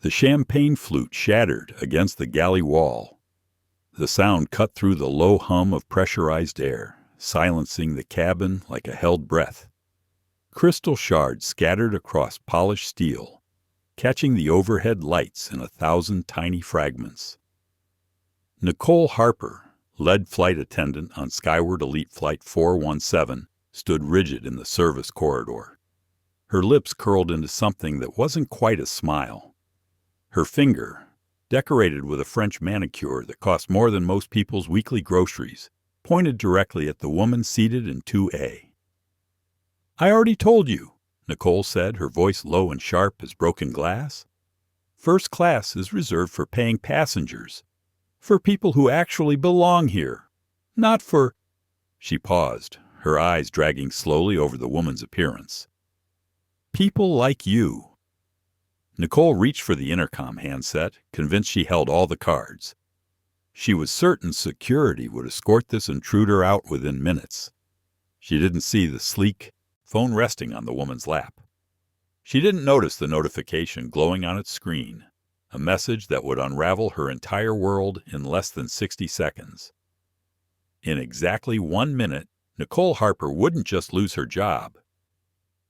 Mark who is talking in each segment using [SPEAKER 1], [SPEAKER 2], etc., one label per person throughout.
[SPEAKER 1] The champagne flute shattered against the galley wall. The sound cut through the low hum of pressurized air, silencing the cabin like a held breath. Crystal shards scattered across polished steel, catching the overhead lights in 1,000 tiny fragments. Nicole Harper, lead flight attendant on Skyward Elite Flight 417, stood rigid in the service corridor. Her lips curled into something that wasn't quite a smile. Her finger, decorated with a French manicure that cost more than most people's weekly groceries, pointed directly at the woman seated in 2A. "I already told you," Nicole said, her voice low and sharp as broken glass. "First class is reserved for paying passengers, for people who actually belong here, not for—" She paused, her eyes dragging slowly over the woman's appearance. "People like you." Nicole reached for the intercom handset, convinced she held all the cards. She was certain security would escort this intruder out within minutes. She didn't see the sleek phone resting on the woman's lap. She didn't notice the notification glowing on its screen, a message that would unravel her entire world in less than 60 seconds. In exactly 1 minute, Nicole Harper wouldn't just lose her job.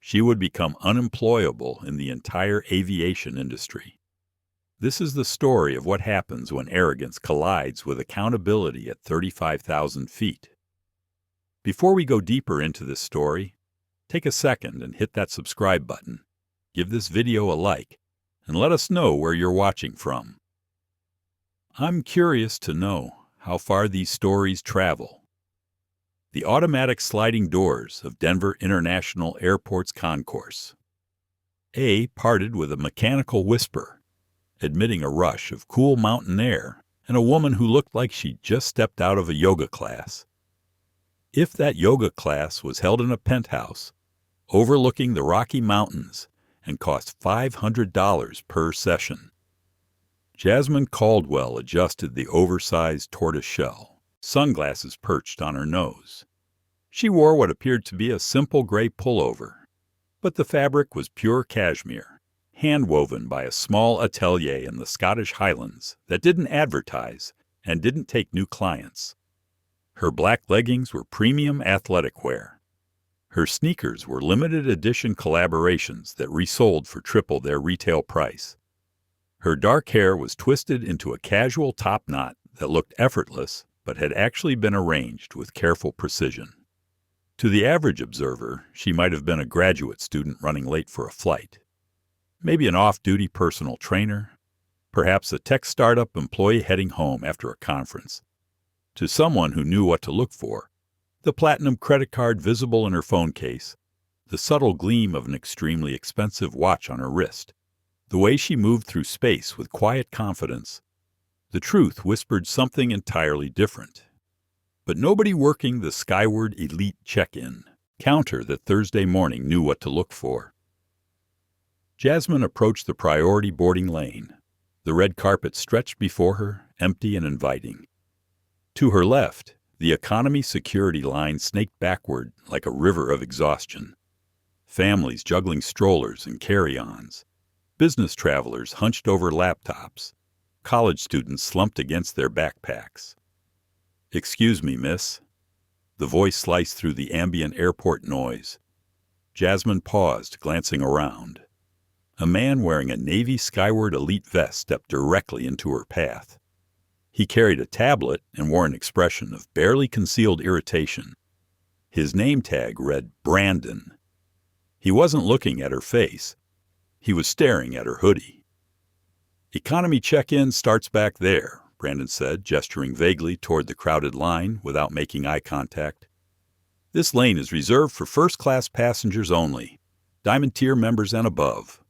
[SPEAKER 1] She would become unemployable in the entire aviation industry. This is the story of what happens when arrogance collides with accountability at 35,000 feet. Before we go deeper into this story, take a second and hit that subscribe button. Give this video a like, and let us know where you're watching from. I'm curious to know how far these stories travel. The automatic sliding doors of Denver International Airport's concourse. A parted with a mechanical whisper, admitting a rush of cool mountain air and a woman who looked like she'd just stepped out of a yoga class. If that yoga class was held in a penthouse, overlooking the Rocky Mountains, and cost $500 per session. Jasmine Caldwell adjusted the oversized tortoiseshell, sunglasses perched on her nose. She wore what appeared to be a simple gray pullover, but the fabric was pure cashmere, hand-woven by a small atelier in the Scottish Highlands that didn't advertise and didn't take new clients. Her black leggings were premium athletic wear. Her sneakers were limited edition collaborations that resold for triple their retail price. Her dark hair was twisted into a casual top knot that looked effortless but had actually been arranged with careful precision. To the average observer, she might have been a graduate student running late for a flight. Maybe an off-duty personal trainer, perhaps a tech startup employee heading home after a conference. To someone who knew what to look for, the platinum credit card visible in her phone case, the subtle gleam of an extremely expensive watch on her wrist, the way she moved through space with quiet confidence, the truth whispered something entirely different. But nobody working the Skyward Elite check-in counter that Thursday morning knew what to look for. Jasmine approached the priority boarding lane. The red carpet stretched before her, empty and inviting. To her left, the economy security line snaked backward like a river of exhaustion. Families juggling strollers and carry-ons. Business travelers hunched over laptops. College students slumped against their backpacks. "Excuse me, miss." The voice sliced through the ambient airport noise. Jasmine paused, glancing around. A man wearing a Navy Skyward Elite vest stepped directly into her path. He carried a tablet and wore an expression of barely concealed irritation. His name tag read Brandon. He wasn't looking at her face. He was staring at her hoodie. "Economy check-in starts back there," Brandon said, gesturing vaguely toward the crowded line without making eye contact. "This lane is reserved for first-class passengers only, Diamond Tier members and above."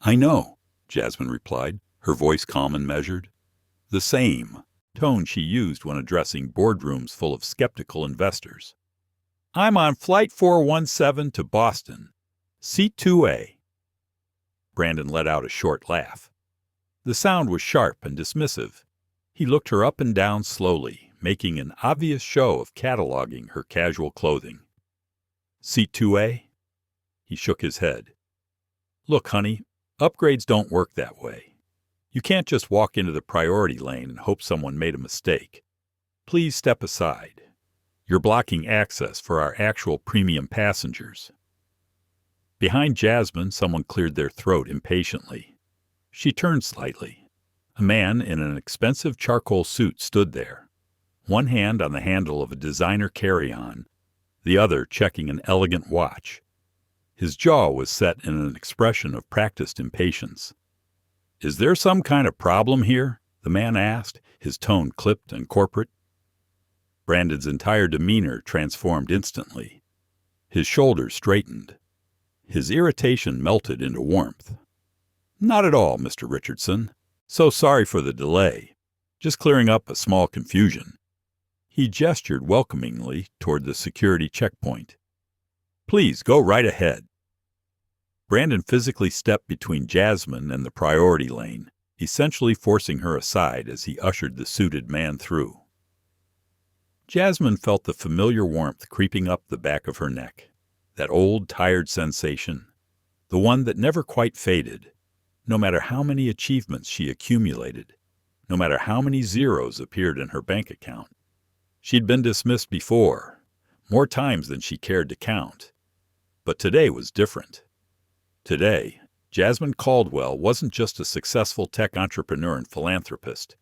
[SPEAKER 1] "I know," Jasmine replied, her voice calm and measured. The same tone she used when addressing boardrooms full of skeptical investors. "I'm on Flight 417 to Boston. Seat 2A. Brandon let out a short laugh. The sound was sharp and dismissive. He looked her up and down slowly, making an obvious show of cataloging her casual clothing. "Seat 2A? He shook his head. "Look, honey, Upgrades don't work that way. You can't just walk into the priority lane and hope someone made a mistake. Please step aside. You're blocking access for our actual premium passengers." Behind Jasmine, someone cleared their throat impatiently. She turned slightly. A man in an expensive charcoal suit stood there, one hand on the handle of a designer carry-on, the other checking an elegant watch. His jaw was set in an expression of practiced impatience. "Is there some kind of problem here?" the man asked, his tone clipped and corporate. Brandon's entire demeanor transformed instantly. His shoulders straightened. His irritation melted into warmth. "Not at all, Mr. Richardson. So sorry for the delay. Just clearing up a small confusion." He gestured welcomingly toward the security checkpoint. "Please go right ahead." Brandon physically stepped between Jasmine and the priority lane, essentially forcing her aside as he ushered the suited man through. Jasmine felt the familiar warmth creeping up the back of her neck, that old, tired sensation, the one that never quite faded, no matter how many achievements she accumulated, no matter how many zeros appeared in her bank account. She'd been dismissed before, more times than she cared to count. But today was different. Today, Jasmine Caldwell wasn't just a successful tech entrepreneur and philanthropist.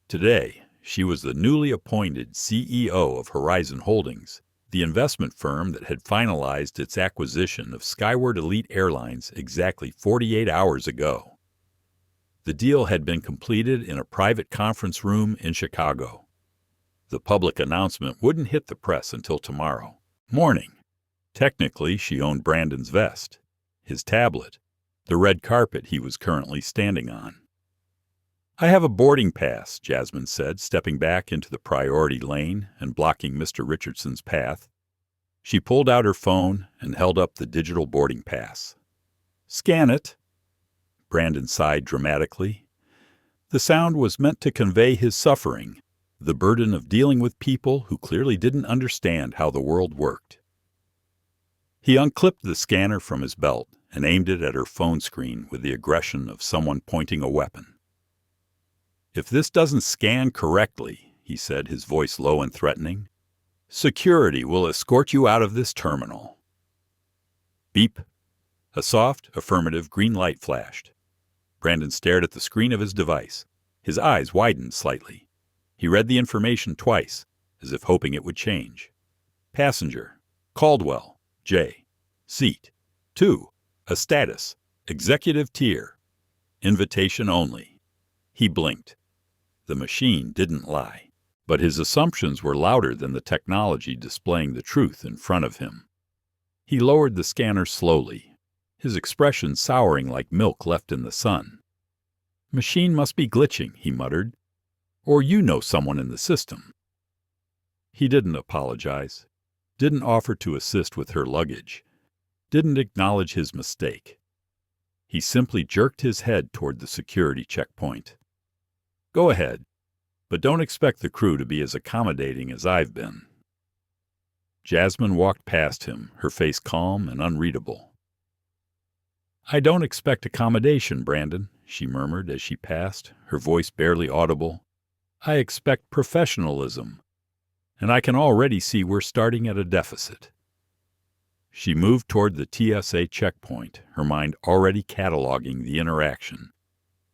[SPEAKER 1] Today, she was the newly appointed CEO of Horizon Holdings, the investment firm that had finalized its acquisition of Skyward Elite Airlines exactly 48 hours ago. The deal had been completed in a private conference room in Chicago. The public announcement wouldn't hit the press until tomorrow morning. Technically, she owned Brandon's vest, his tablet, the red carpet he was currently standing on. "I have a boarding pass," Jasmine said, stepping back into the priority lane and blocking Mr. Richardson's path. She pulled out her phone and held up the digital boarding pass. "Scan it." Brandon sighed dramatically. The sound was meant to convey his suffering, the burden of dealing with people who clearly didn't understand how the world worked. He unclipped the scanner from his belt and aimed it at her phone screen with the aggression of someone pointing a weapon. "If this doesn't scan correctly," he said, his voice low and threatening, "security will escort you out of this terminal." Beep. A soft, affirmative green light flashed. Brandon stared at the screen of his device. His eyes widened slightly. He read the information twice, as if hoping it would change. Passenger, Caldwell, J. Seat, 2. A status, executive tier. Invitation only. He blinked. The machine didn't lie, but his assumptions were louder than the technology displaying the truth in front of him. He lowered the scanner slowly, his expression souring like milk left in the sun. "Machine must be glitching," he muttered. "Or you know someone in the system." He didn't apologize, didn't offer to assist with her luggage, didn't acknowledge his mistake. He simply jerked his head toward the security checkpoint. "Go ahead, but don't expect the crew to be as accommodating as I've been." Jasmine walked past him, her face calm and unreadable. "I don't expect accommodation, Brandon," she murmured as she passed, her voice barely audible. "I expect professionalism, and I can already see we're starting at a deficit." She moved toward the TSA checkpoint, her mind already cataloging the interaction,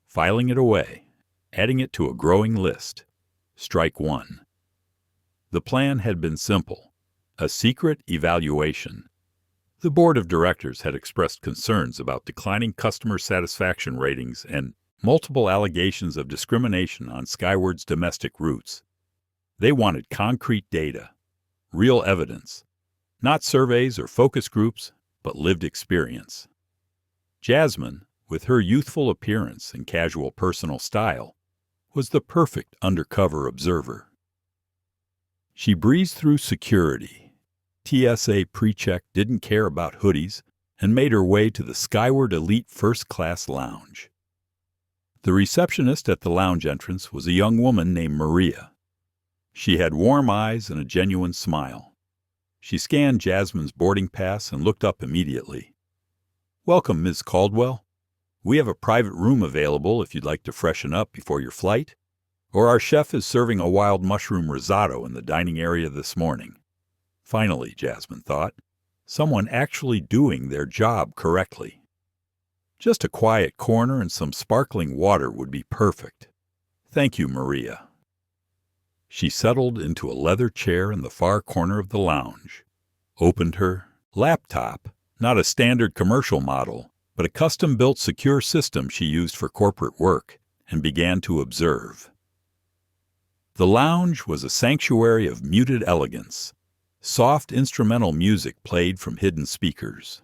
[SPEAKER 1] filing it away, adding it to a growing list. Strike one. The plan had been simple: a secret evaluation. The board of directors had expressed concerns about declining customer satisfaction ratings and multiple allegations of discrimination on Skyward's domestic routes. They wanted concrete data, real evidence, not surveys or focus groups, but lived experience. Jasmine, with her youthful appearance and casual personal style, was the perfect undercover observer. She breezed through security. TSA pre-check didn't care about hoodies and made her way to the Skyward Elite First Class Lounge. The receptionist at the lounge entrance was a young woman named Maria. She had warm eyes and a genuine smile. She scanned Jasmine's boarding pass and looked up immediately. "Welcome, Ms. Caldwell." We have a private room available if you'd like to freshen up before your flight, or our chef is serving a wild mushroom risotto in the dining area this morning." Finally, Jasmine thought, someone actually doing their job correctly. Just a quiet corner and some sparkling water would be perfect. "Thank you, Maria." She settled into a leather chair in the far corner of the lounge, opened her laptop, not a standard commercial model, but a custom-built secure system she used for corporate work, and began to observe. The lounge was a sanctuary of muted elegance. Soft instrumental music played from hidden speakers.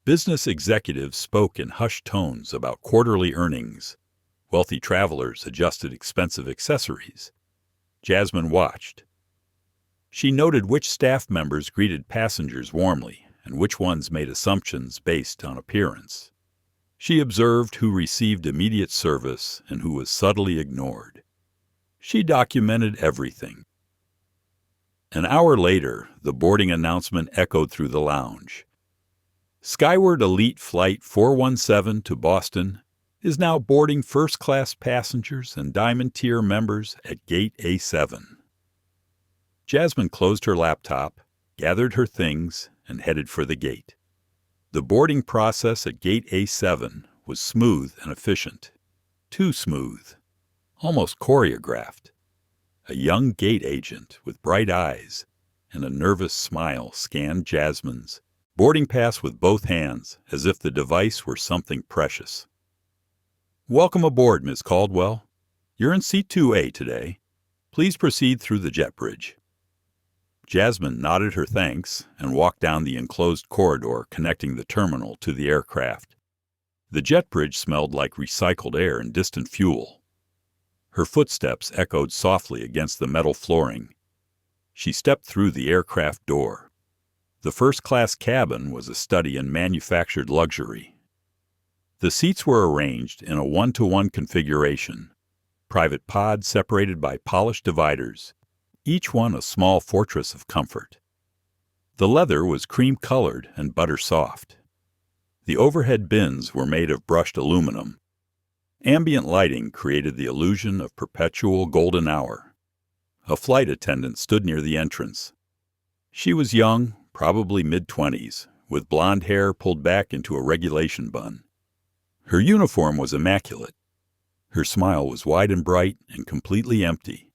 [SPEAKER 1] Business executives spoke in hushed tones about quarterly earnings. Wealthy travelers adjusted expensive accessories. Jasmine watched. She noted which staff members greeted passengers warmly and which ones made assumptions based on appearance. She observed who received immediate service and who was subtly ignored. She documented everything. An hour later, the boarding announcement echoed through the lounge. Skyward Elite Flight 417 to Boston is now boarding first-class passengers and Diamond Tier members at Gate A7. Jasmine closed her laptop, gathered her things, and headed for the gate. The boarding process at Gate A7 was smooth and efficient. Too smooth. Almost choreographed. A young gate agent with bright eyes and a nervous smile scanned Jasmine's boarding pass with both hands as if the device were something precious. "Welcome aboard, Miss Caldwell. You're in Seat 2A today. Please proceed through the jet bridge." Jasmine nodded her thanks and walked down the enclosed corridor connecting the terminal to the aircraft. The jet bridge smelled like recycled air and distant fuel. Her footsteps echoed softly against the metal flooring. She stepped through the aircraft door. The first-class cabin was a study in manufactured luxury. The seats were arranged in a one-to-one configuration, private pods separated by polished dividers, each one a small fortress of comfort. The leather was cream-colored and butter-soft. The overhead bins were made of brushed aluminum. Ambient lighting created the illusion of perpetual golden hour. A flight attendant stood near the entrance. She was young, probably mid-20s, with blonde hair pulled back into a regulation bun. Her uniform was immaculate. Her smile was wide and bright and completely empty.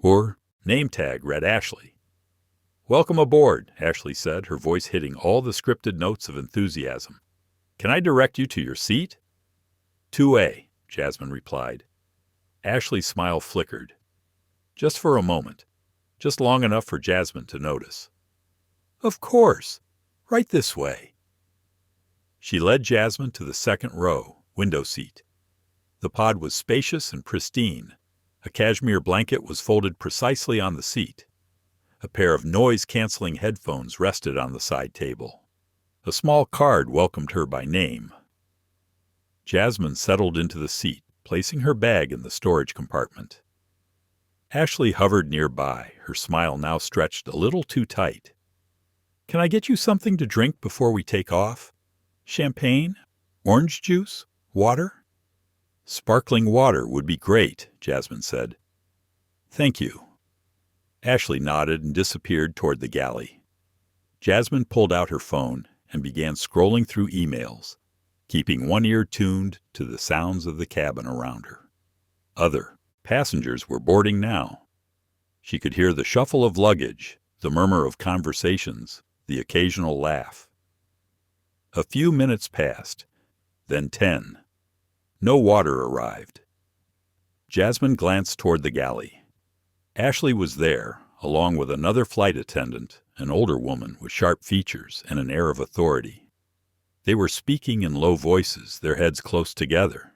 [SPEAKER 1] Her name tag read Ashley. "Welcome aboard," Ashley said, her voice hitting all the scripted notes of enthusiasm. "Can I direct you to your seat?" 2A, Jasmine replied. Ashley's smile flickered. Just for a moment. Just long enough for Jasmine to notice. "Of course. Right this way." She led Jasmine to the second row, window seat. The pod was spacious and pristine. A cashmere blanket was folded precisely on the seat. A pair of noise-canceling headphones rested on the side table. A small card welcomed her by name. Jasmine settled into the seat, placing her bag in the storage compartment. Ashley hovered nearby, her smile now stretched a little too tight. "Can I get you something to drink before we take off? Champagne? Orange juice? Water?" "Sparkling water would be great," Jasmine said. "Thank you." Ashley nodded and disappeared toward the galley. Jasmine pulled out her phone and began scrolling through emails, keeping one ear tuned to the sounds of the cabin around her. Other passengers were boarding now. She could hear the shuffle of luggage, the murmur of conversations, the occasional laugh. A few minutes passed, then 10. No water arrived. Jasmine glanced toward the galley. Ashley was there, along with another flight attendant, an older woman with sharp features and an air of authority. They were speaking in low voices, their heads close together.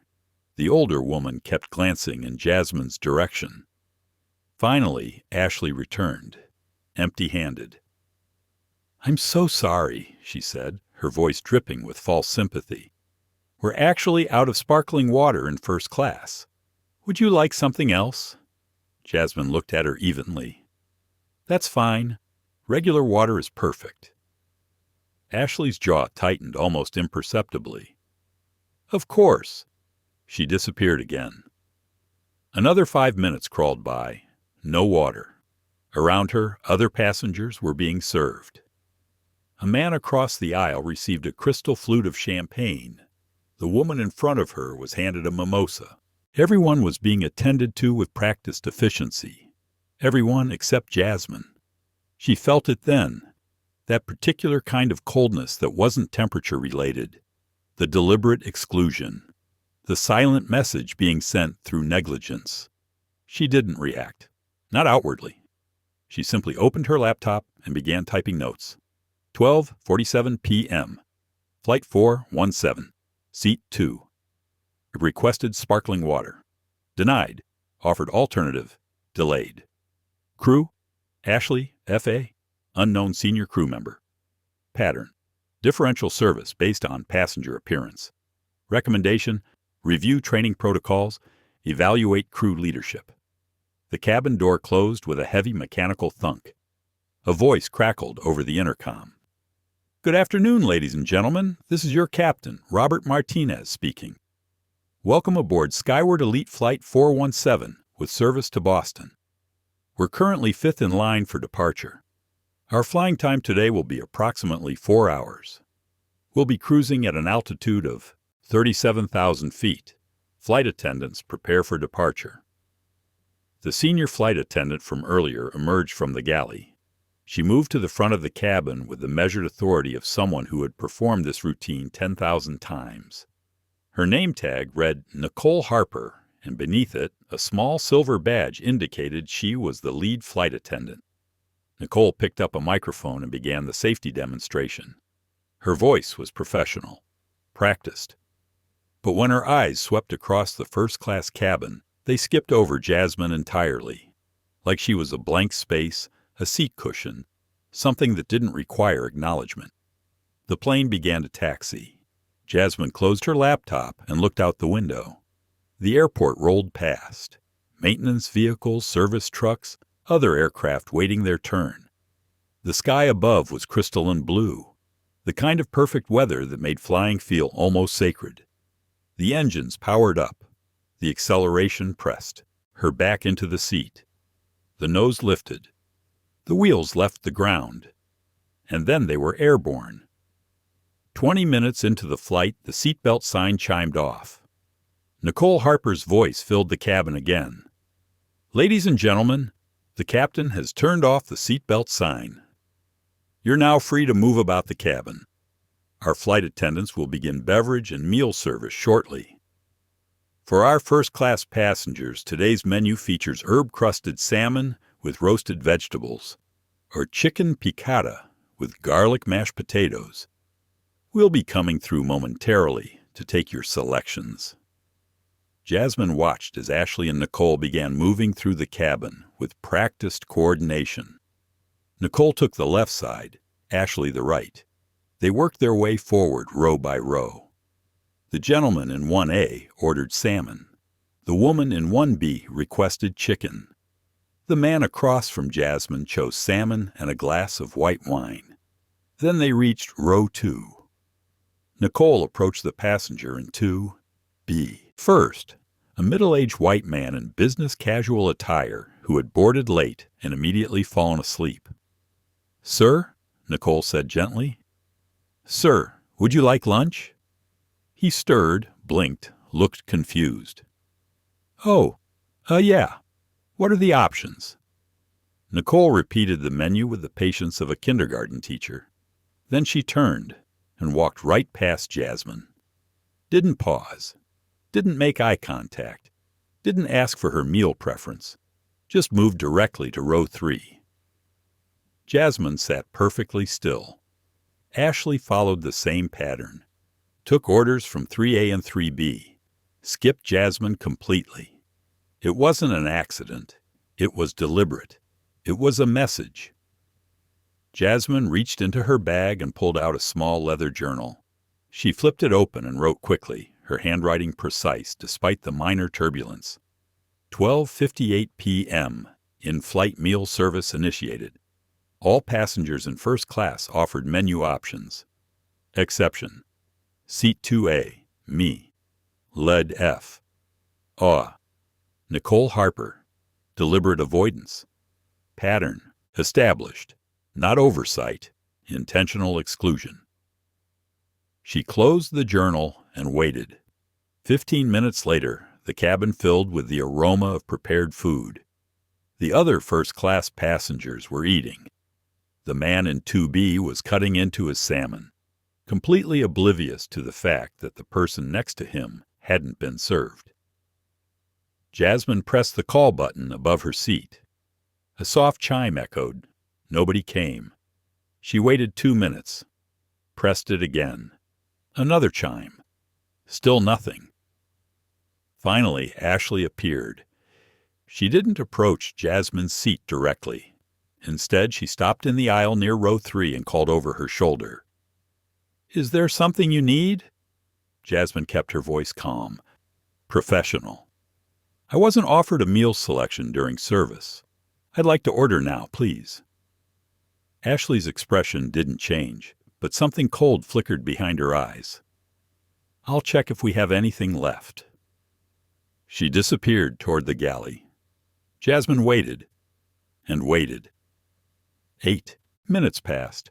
[SPEAKER 1] The older woman kept glancing in Jasmine's direction. Finally, Ashley returned, empty-handed. "I'm so sorry," she said, her voice dripping with false sympathy. "We're actually out of sparkling water in first class. Would you like something else?" Jasmine looked at her evenly. "That's fine. Regular water is perfect." Ashley's jaw tightened almost imperceptibly. Of course. She disappeared again. Another 5 minutes crawled by. No water. Around her, other passengers were being served. A man across the aisle received a crystal flute of champagne. The woman in front of her was handed a mimosa. Everyone was being attended to with practiced efficiency. Everyone except Jasmine. She felt it then, that particular kind of coldness that wasn't temperature-related, the deliberate exclusion, the silent message being sent through negligence. She didn't react, not outwardly. She simply opened her laptop and began typing notes. 12:47 p.m. Flight 417, Seat 2. Requested sparkling water. Denied. Offered alternative. Delayed. Crew, Ashley, F.A., unknown senior crew member. Pattern, differential service based on passenger appearance. Recommendation, review training protocols, evaluate crew leadership. The cabin door closed with a heavy mechanical thunk. A voice crackled over the intercom. Good afternoon, ladies and gentlemen. This is your captain, Robert Martinez, speaking. Welcome aboard Skyward Elite Flight 417 with service to Boston. We're currently 5th in line for departure. Our flying time today will be approximately 4 hours. We'll be cruising at an altitude of 37,000 feet. Flight attendants prepare for departure. The senior flight attendant from earlier emerged from the galley. She moved to the front of the cabin with the measured authority of someone who had performed this routine 10,000 times. Her name tag read Nicole Harper, and beneath it, a small silver badge indicated she was the lead flight attendant. Nicole picked up a microphone and began the safety demonstration. Her voice was professional, practiced. But when her eyes swept across the first-class cabin, they skipped over Jasmine entirely, like she was a blank space, a seat cushion, something that didn't require acknowledgement. The plane began to taxi. Jasmine closed her laptop and looked out the window. The airport rolled past. Maintenance vehicles, service trucks, other aircraft waiting their turn. The sky above was crystalline blue, the kind of perfect weather that made flying feel almost sacred. The engines powered up. The acceleration pressed, her back into the seat. The nose lifted. The wheels left the ground. And then they were airborne. 20 minutes into the flight, the seatbelt sign chimed off. Nicole Harper's voice filled the cabin again. Ladies and gentlemen, the captain has turned off the seatbelt sign. You're now free to move about the cabin. Our flight attendants will begin beverage and meal service shortly. For our first-class passengers, today's menu features herb-crusted salmon with roasted vegetables, or chicken piccata with garlic mashed potatoes. We'll be coming through momentarily to take your selections. Jasmine watched as Ashley and Nicole began moving through the cabin with practiced coordination. Nicole took the left side, Ashley the right. They worked their way forward row by row. The gentleman in 1A ordered salmon. The woman in 1B requested chicken. The man across from Jasmine chose salmon and a glass of white wine. Then they reached row 2. Nicole approached the passenger in 2B. First, a middle-aged white man in business casual attire who had boarded late and immediately fallen asleep. "Sir," Nicole said gently. "Sir, would you like lunch?" He stirred, blinked, looked confused. "Oh, yeah. What are the options?" Nicole repeated the menu with the patience of a kindergarten teacher. Then she turned and walked right past Jasmine. Didn't pause. Didn't make eye contact. Didn't ask for her meal preference. Just moved directly to row 3. Jasmine sat perfectly still. Ashley followed the same pattern. Took orders from 3A and 3B. Skipped Jasmine completely. It wasn't an accident. It was deliberate. It was a message. Jasmine reached into her bag and pulled out a small leather journal. She flipped it open and wrote quickly, her handwriting precise despite the minor turbulence. 12:58 p.m. In-flight meal service initiated. All passengers in first class offered menu options. Exception. Seat 2A, me. Lead F. Awe. Nicole Harper. Deliberate avoidance. Pattern. Established. Not oversight. Intentional exclusion. She closed the journal and waited. 15 minutes later, the cabin filled with the aroma of prepared food. The other first-class passengers were eating. The man in 2B was cutting into his salmon, completely oblivious to the fact that the person next to him hadn't been served. Jasmine pressed the call button above her seat. A soft chime echoed. Nobody came. She waited 2 minutes. Pressed it again. Another chime. Still nothing. Finally, Ashley appeared. She didn't approach Jasmine's seat directly. Instead, she stopped in the aisle near row 3 and called over her shoulder. "Is there something you need?" Jasmine kept her voice calm, professional. "I wasn't offered a meal selection during service. I'd like to order now, please." Ashley's expression didn't change, but something cold flickered behind her eyes. "I'll check if we have anything left." She disappeared toward the galley. Jasmine waited and waited. 8 minutes passed.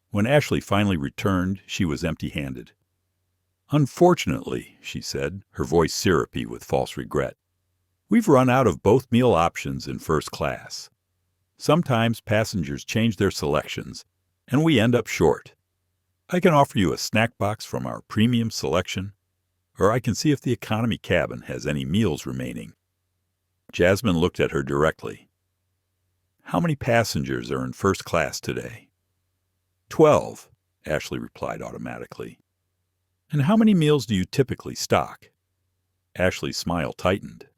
[SPEAKER 1] When Ashley finally returned, she was empty-handed. "Unfortunately," she said, her voice syrupy with false regret, "we've run out of both meal options in first class. Sometimes passengers change their selections, and we end up short. I can offer you a snack box from our premium selection, or I can see if the economy cabin has any meals remaining." Jasmine looked at her directly. "How many passengers are in first class today?" 12, Ashley replied automatically. "And how many meals do you typically stock?" Ashley's smile tightened.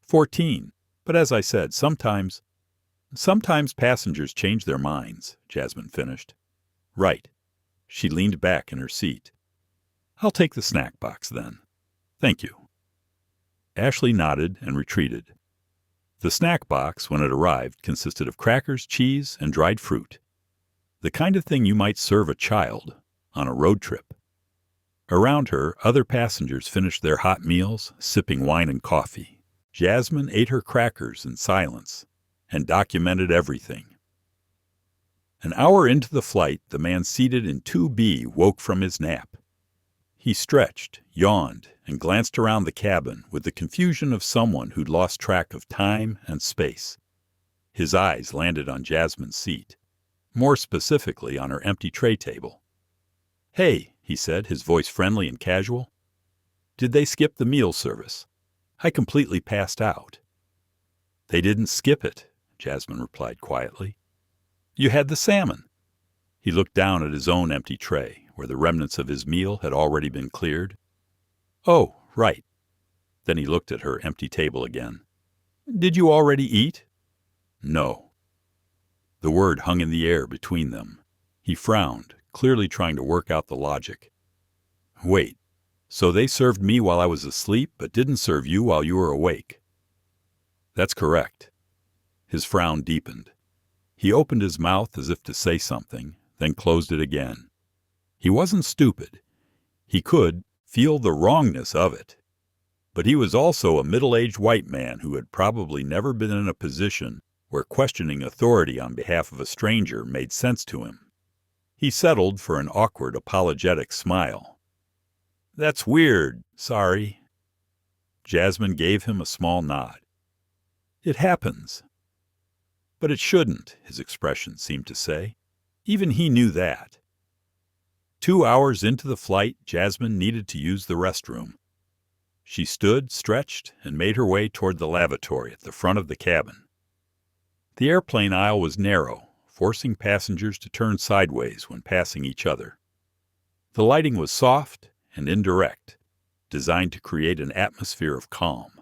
[SPEAKER 1] 14, but as I said, sometimes passengers change their minds," Jasmine finished. "Right." She leaned back in her seat. "I'll take the snack box then. Thank you." Ashley nodded and retreated. The snack box, when it arrived, consisted of crackers, cheese, and dried fruit. The kind of thing you might serve a child on a road trip. Around her, other passengers finished their hot meals, sipping wine and coffee. Jasmine ate her crackers in silence and documented everything. An hour into the flight, the man seated in 2B woke from his nap. He stretched, yawned, and glanced around the cabin with the confusion of someone who'd lost track of time and space. His eyes landed on Jasmine's seat, more specifically on her empty tray table. "Hey," he said, his voice friendly and casual. "Did they skip the meal service? I completely passed out." "They didn't skip it," Jasmine replied quietly. "You had the salmon." He looked down at his own empty tray, where the remnants of his meal had already been cleared. "Oh, right." Then he looked at her empty table again. "Did you already eat?" "No." The word hung in the air between them. He frowned, clearly trying to work out the logic. "Wait, so they served me while I was asleep, but didn't serve you while you were awake?" "That's correct." His frown deepened. He opened his mouth as if to say something, then closed it again. He wasn't stupid. He could feel the wrongness of it. But he was also a middle-aged white man who had probably never been in a position where questioning authority on behalf of a stranger made sense to him. He settled for an awkward, apologetic smile. "That's weird. Sorry." Jasmine gave him a small nod. "It happens." "But it shouldn't," his expression seemed to say. Even he knew that. 2 hours into the flight, Jasmine needed to use the restroom. She stood, stretched, and made her way toward the lavatory at the front of the cabin. The airplane aisle was narrow, forcing passengers to turn sideways when passing each other. The lighting was soft and indirect, designed to create an atmosphere of calm.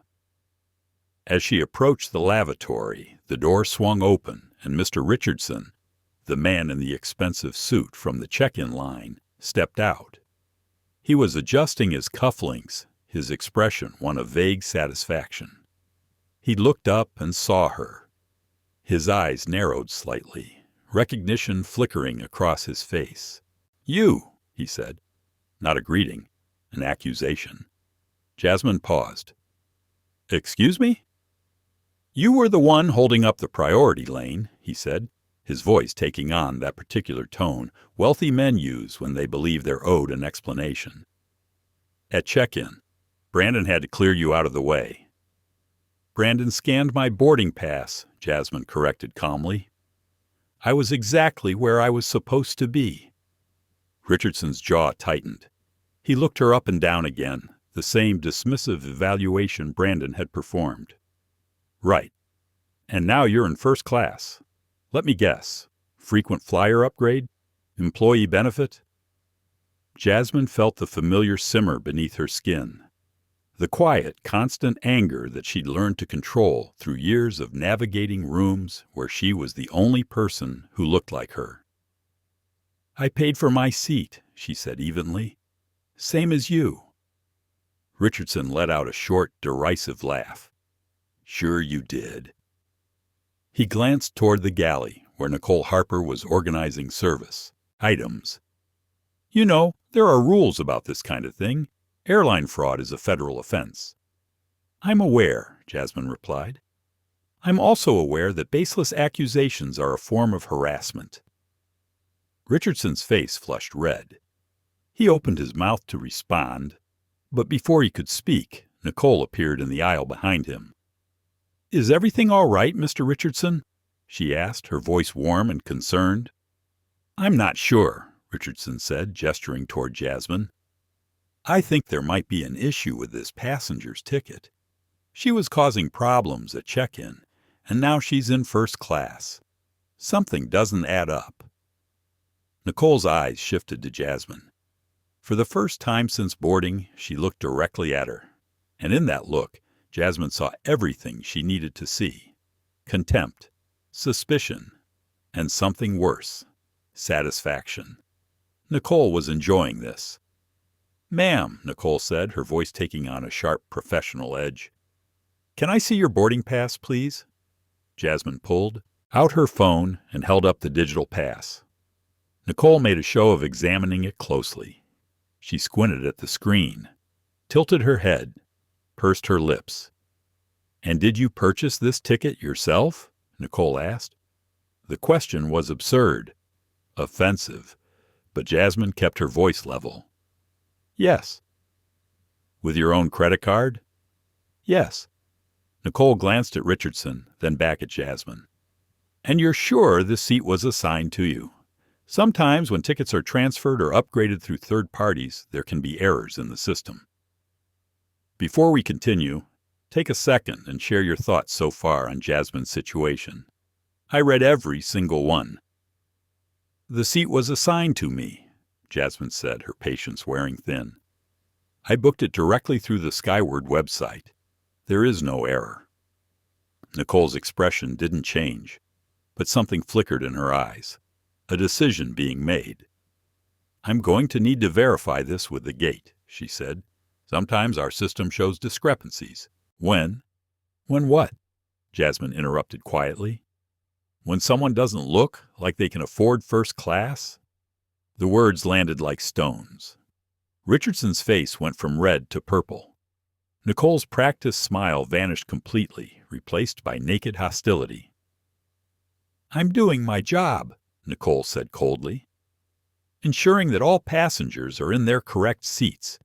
[SPEAKER 1] As she approached the lavatory, the door swung open, and Mr. Richardson, the man in the expensive suit from the check-in line, stepped out. He was adjusting his cufflinks, his expression one of vague satisfaction. He looked up and saw her. His eyes narrowed slightly, recognition flickering across his face. "You," he said. Not a greeting, an accusation. Jasmine paused. "Excuse me?" "You were the one holding up the priority lane," he said, his voice taking on that particular tone wealthy men use when they believe they're owed an explanation. "At check-in, Brandon had to clear you out of the way." "Brandon scanned my boarding pass," Jasmine corrected calmly. "I was exactly where I was supposed to be." Richardson's jaw tightened. He looked her up and down again, the same dismissive evaluation Brandon had performed. "Right. And now you're in first class. Let me guess. Frequent flyer upgrade? Employee benefit?" Jasmine felt the familiar simmer beneath her skin. The quiet, constant anger that she'd learned to control through years of navigating rooms where she was the only person who looked like her. "I paid for my seat," she said evenly. "Same as you." Richardson let out a short, derisive laugh. "Sure you did." He glanced toward the galley, where Nicole Harper was organizing service. Items. "You know, there are rules about this kind of thing. Airline fraud is a federal offense." "I'm aware," Jasmine replied. "I'm also aware that baseless accusations are a form of harassment." Richardson's face flushed red. He opened his mouth to respond, but before he could speak, Nicole appeared in the aisle behind him. "Is everything all right, Mr. Richardson?" she asked, her voice warm and concerned. "I'm not sure," Richardson said, gesturing toward Jasmine. "I think there might be an issue with this passenger's ticket. She was causing problems at check-in, and now she's in first class. Something doesn't add up." Nicole's eyes shifted to Jasmine. For the first time since boarding, she looked directly at her, and in that look, Jasmine saw everything she needed to see: contempt, suspicion, and something worse, satisfaction. Nicole was enjoying this. "Ma'am," Nicole said, her voice taking on a sharp professional edge. "Can I see your boarding pass, please?" Jasmine pulled out her phone and held up the digital pass. Nicole made a show of examining it closely. She squinted at the screen, tilted her head, pursed her lips. "And did you purchase this ticket yourself?" Nicole asked. The question was absurd, offensive, but Jasmine kept her voice level. "Yes." "With your own credit card?" "Yes." Nicole glanced at Richardson, then back at Jasmine. "And you're sure this seat was assigned to you? Sometimes when tickets are transferred or upgraded through third parties, there can be errors in the system." Before we continue, take a second and share your thoughts so far on Jasmine's situation. I read every single one. "The seat was assigned to me," Jasmine said, her patience wearing thin. "I booked it directly through the Skyward website. There is no error." Nicole's expression didn't change, but something flickered in her eyes. A decision being made. "I'm going to need to verify this with the gate," she said. "Sometimes our system shows discrepancies." "When?" "When what?" Jasmine interrupted quietly. "When someone doesn't look like they can afford first class?" The words landed like stones. Richardson's face went from red to purple. Nicole's practiced smile vanished completely, replaced by naked hostility. "I'm doing my job," Nicole said coldly, "ensuring that all passengers are in their correct seats.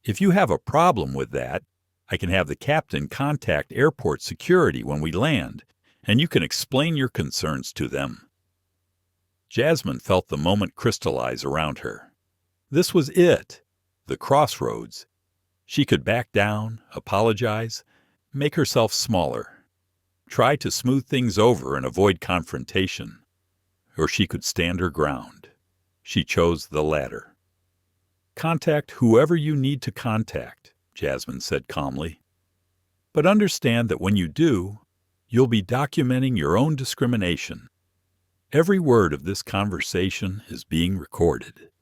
[SPEAKER 1] If you have a problem with that, I can have the captain contact airport security when we land, and you can explain your concerns to them." Jasmine felt the moment crystallize around her. This was it, the crossroads. She could back down, apologize, make herself smaller, try to smooth things over and avoid confrontation. Or she could stand her ground. She chose the latter. "Contact whoever you need to contact," Jasmine said calmly. "But understand that when you do, you'll be documenting your own discrimination. Every word of this conversation is being recorded."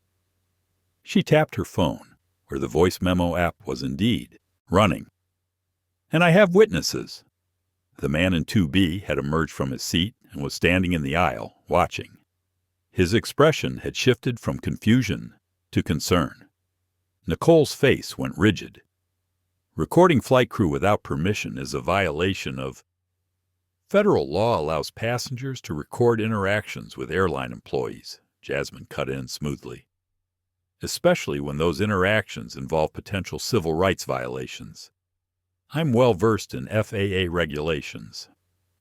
[SPEAKER 1] She tapped her phone, where the voice memo app was indeed running. "And I have witnesses." The man in 2B had emerged from his seat and was standing in the aisle, watching. His expression had shifted from confusion to concern. Nicole's face went rigid. Recording flight crew without permission is a violation of federal law allows passengers to record interactions with airline employees, Jasmine cut in smoothly, especially when those interactions involve potential civil rights violations. I'm well versed in FAA regulations.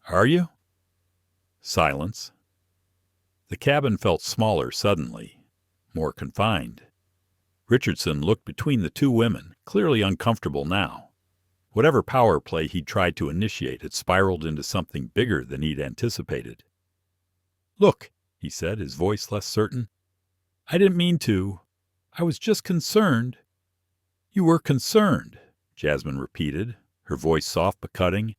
[SPEAKER 1] Are you? Silence. The cabin felt smaller suddenly, more confined. Richardson looked between the two women, clearly uncomfortable now. Whatever power play he'd tried to initiate had spiraled into something bigger than he'd anticipated. "Look," he said, his voice less certain. "I didn't mean to. I was just concerned." "You were concerned," Jasmine repeated, her voice soft but cutting,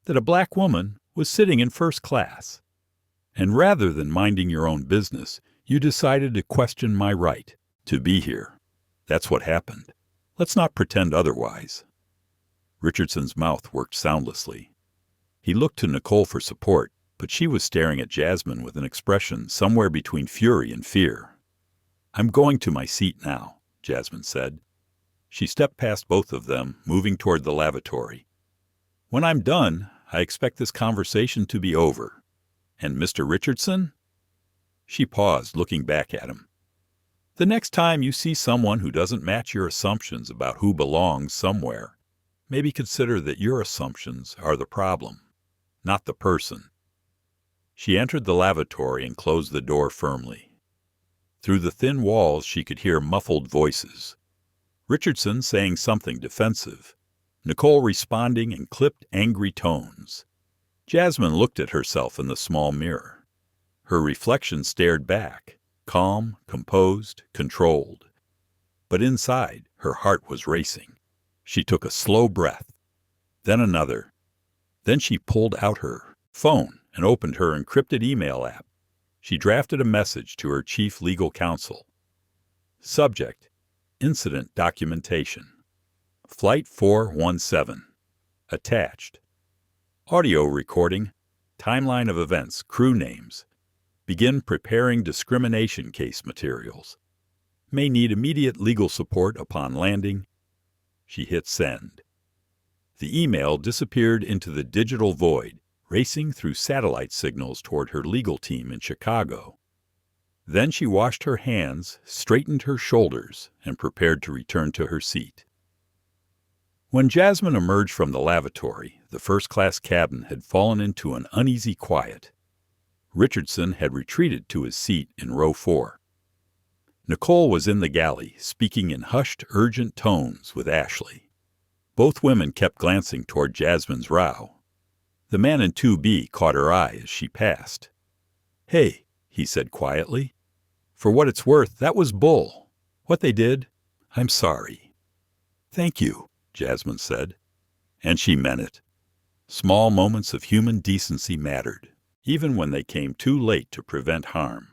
[SPEAKER 1] "that a black woman was sitting in first class. And rather than minding your own business, you decided to question my right to be here. That's what happened. Let's not pretend otherwise." Richardson's mouth worked soundlessly. He looked to Nicole for support, but she was staring at Jasmine with an expression somewhere between fury and fear. "I'm going to my seat now," Jasmine said. She stepped past both of them, moving toward the lavatory. "When I'm done, I expect this conversation to be over. And Mr. Richardson?" She paused, looking back at him. "The next time you see someone who doesn't match your assumptions about who belongs somewhere, maybe consider that your assumptions are the problem, not the person." She entered the lavatory and closed the door firmly. Through the thin walls she could hear muffled voices. Richardson saying something defensive, Nicole responding in clipped, angry tones. Jasmine looked at herself in the small mirror. Her reflection stared back, calm, composed, controlled. But inside, her heart was racing. She took a slow breath, then another. Then she pulled out her phone and opened her encrypted email app. She drafted a message to her chief legal counsel. Subject: Incident Documentation. Flight 417. Attached: audio recording, timeline of events, crew names. Begin preparing discrimination case materials. May need immediate legal support upon landing. She hit send. The email disappeared into the digital void, racing through satellite signals toward her legal team in Chicago. Then she washed her hands, straightened her shoulders, and prepared to return to her seat. When Jasmine emerged from the lavatory, the first-class cabin had fallen into an uneasy quiet. Richardson had retreated to his seat in row 4. Nicole was in the galley, speaking in hushed, urgent tones with Ashley. Both women kept glancing toward Jasmine's row. The man in 2B caught her eye as she passed. "Hey," he said quietly. "For what it's worth, that was bull. What they did, I'm sorry." "Thank you," Jasmine said. And she meant it. Small moments of human decency mattered, even when they came too late to prevent harm.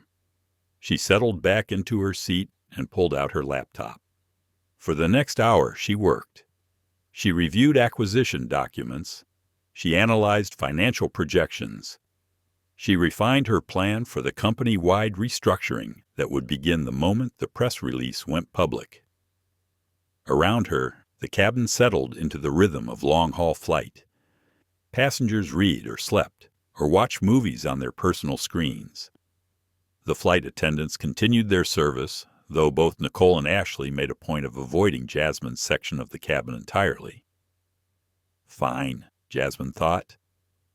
[SPEAKER 1] She settled back into her seat and pulled out her laptop. For the next hour, she worked. She reviewed acquisition documents. She analyzed financial projections. She refined her plan for the company-wide restructuring that would begin the moment the press release went public. Around her, the cabin settled into the rhythm of long-haul flight. Passengers read or slept, or watched movies on their personal screens. The flight attendants continued their service, though both Nicole and Ashley made a point of avoiding Jasmine's section of the cabin entirely. Fine, Jasmine thought.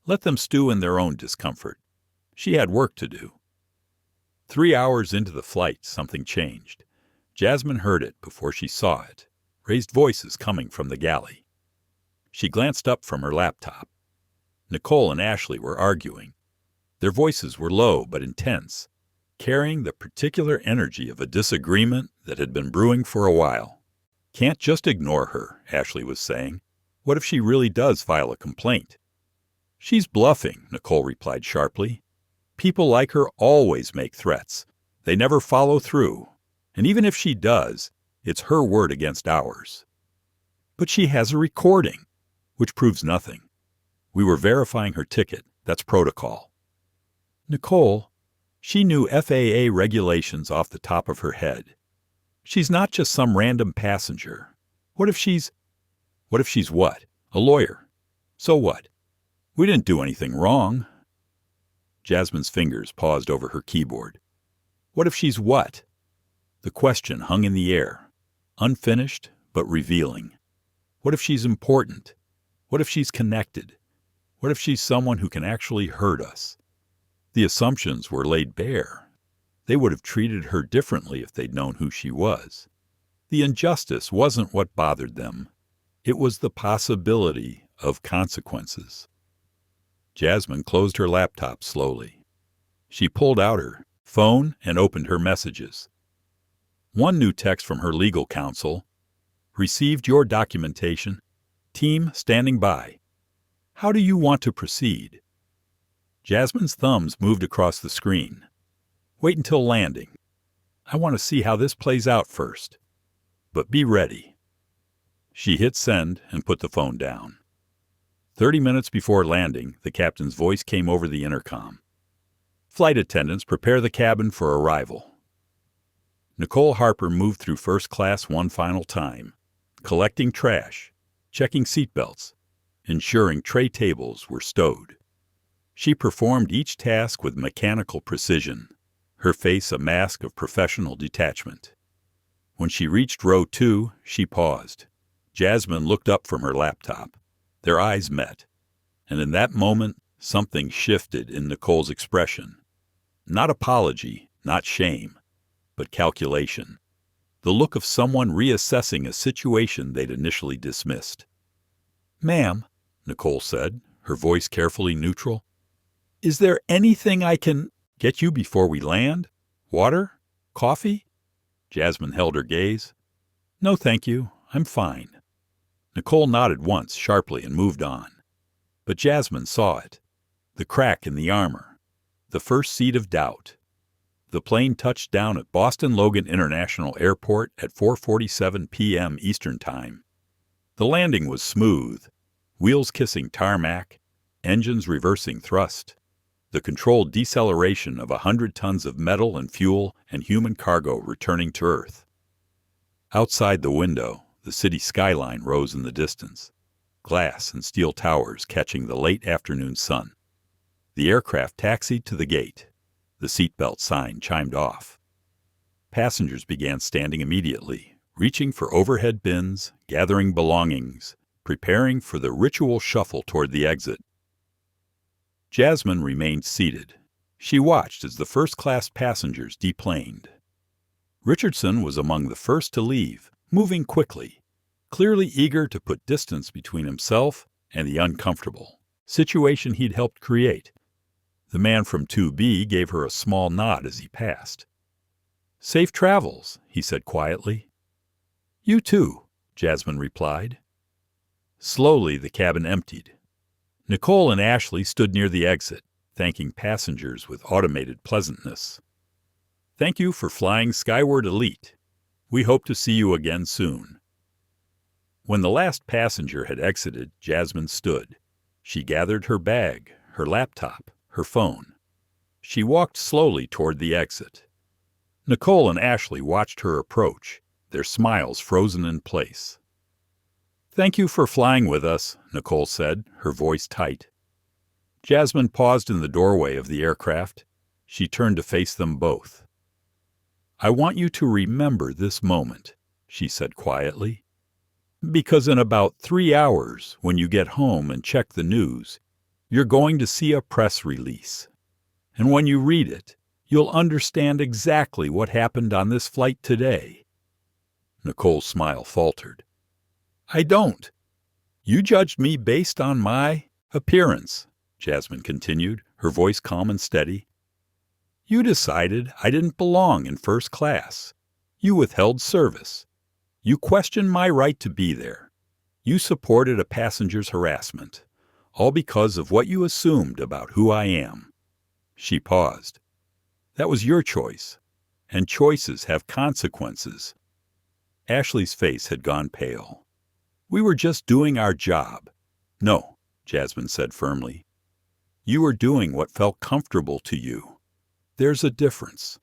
[SPEAKER 1] Let them stew in their own discomfort. She had work to do. 3 hours into the flight, something changed. Jasmine heard it before she saw it, raised voices coming from the galley. She glanced up from her laptop. Nicole and Ashley were arguing. Their voices were low but intense, carrying the particular energy of a disagreement that had been brewing for a while. "Can't just ignore her," Ashley was saying. "What if she really does file a complaint?" "She's bluffing," Nicole replied sharply. "People like her always make threats. They never follow through. And even if she does, it's her word against ours." "But she has a recording," "which proves nothing. We were verifying her ticket. That's protocol." "Nicole, she knew FAA regulations off the top of her head. She's not just some random passenger. What if she's—" What if she's what? A lawyer. So what? We didn't do anything wrong. Jasmine's fingers paused over her keyboard. What if she's what? The question hung in the air, unfinished but revealing. What if she's important? What if she's connected? What if she's someone who can actually hurt us? The assumptions were laid bare. They would have treated her differently if they'd known who she was. The injustice wasn't what bothered them. It was the possibility of consequences. Jasmine closed her laptop slowly. She pulled out her phone and opened her messages. One new text from her legal counsel. Received your documentation. Team standing by. How do you want to proceed? Jasmine's thumbs moved across the screen. Wait until landing. I want to see how this plays out first. But be ready. She hit send and put the phone down. 30 minutes before landing, the captain's voice came over the intercom. Flight attendants, prepare the cabin for arrival. Nicole Harper moved through first class one final time, collecting trash, checking seatbelts, ensuring tray tables were stowed. She performed each task with mechanical precision, her face a mask of professional detachment. When she reached row 2, she paused. Jasmine looked up from her laptop. Their eyes met, and in that moment, something shifted in Nicole's expression. Not apology, not shame, but calculation. The look of someone reassessing a situation they'd initially dismissed. Ma'am, Nicole said, her voice carefully neutral, is there anything I can get you before we land? Water? Coffee? Jasmine held her gaze. No, thank you. I'm fine. Nicole nodded once sharply and moved on. But Jasmine saw it. The crack in the armor. The first seed of doubt. The plane touched down at Boston Logan International Airport at 4:47 p.m. Eastern Time. The landing was smooth, wheels kissing tarmac, engines reversing thrust. The controlled deceleration of 100 tons of metal and fuel and human cargo returning to Earth. Outside the window, the city skyline rose in the distance, glass and steel towers catching the late afternoon sun. The aircraft taxied to the gate. The seatbelt sign chimed off. Passengers began standing immediately, reaching for overhead bins, gathering belongings, preparing for the ritual shuffle toward the exit. Jasmine remained seated. She watched as the first-class passengers deplaned. Richardson was among the first to leave, moving quickly, clearly eager to put distance between himself and the uncomfortable situation he'd helped create. The man from 2B gave her a small nod as he passed. Safe travels, he said quietly. You too, Jasmine replied. Slowly the cabin emptied. Nicole and Ashley stood near the exit, thanking passengers with automated pleasantness. Thank you for flying Skyward Elite. We hope to see you again soon. When the last passenger had exited, Jasmine stood. She gathered her bag, her laptop, her phone. She walked slowly toward the exit. Nicole and Ashley watched her approach, their smiles frozen in place. Thank you for flying with us, Nicole said, her voice tight. Jasmine paused in the doorway of the aircraft. She turned to face them both. I want you to remember this moment, she said quietly, because in about 3 hours, when you get home and check the news, you're going to see a press release. And when you read it, you'll understand exactly what happened on this flight today. Nicole's smile faltered. I don't. You judged me based on my appearance, Jasmine continued, her voice calm and steady. You decided I didn't belong in first class. You withheld service. You questioned my right to be there. You supported a passenger's harassment, all because of what you assumed about who I am. She paused. That was your choice, and choices have consequences. Ashley's face had gone pale. We were just doing our job. No, Jasmine said firmly. You were doing what felt comfortable to you. There's a difference.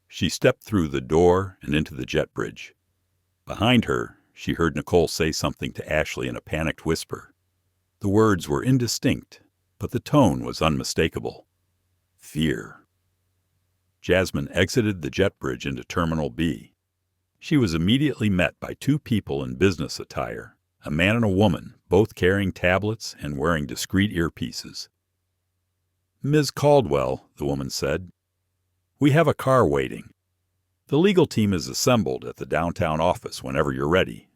[SPEAKER 1] She stepped through the door and into the jet bridge. Behind her, she heard Nicole say something to Ashley in a panicked whisper. The words were indistinct, but the tone was unmistakable. Fear. Jasmine exited the jet bridge into Terminal B. She was immediately met by two people in business attire, a man and a woman, both carrying tablets and wearing discreet earpieces. "Ms. Caldwell," the woman said, "we have a car waiting. The legal team is assembled at the downtown office whenever you're ready."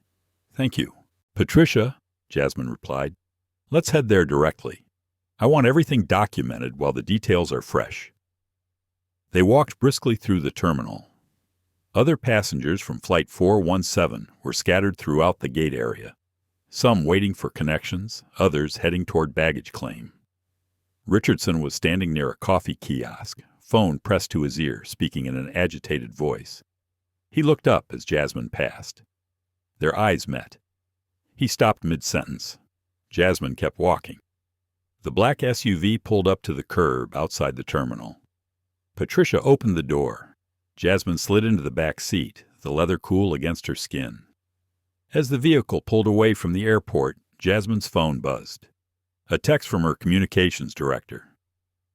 [SPEAKER 1] "Thank you." "Patricia," Jasmine replied, "let's head there directly. I want everything documented while the details are fresh." They walked briskly through the terminal. Other passengers from Flight 417 were scattered throughout the gate area, some waiting for connections, others heading toward baggage claim. Richardson was standing near a coffee kiosk, phone pressed to his ear, speaking in an agitated voice. He looked up as Jasmine passed. Their eyes met. He stopped mid-sentence. Jasmine kept walking. The black SUV pulled up to the curb outside the terminal. Patricia opened the door. Jasmine slid into the back seat, the leather cool against her skin. As the vehicle pulled away from the airport, Jasmine's phone buzzed. A text from her communications director.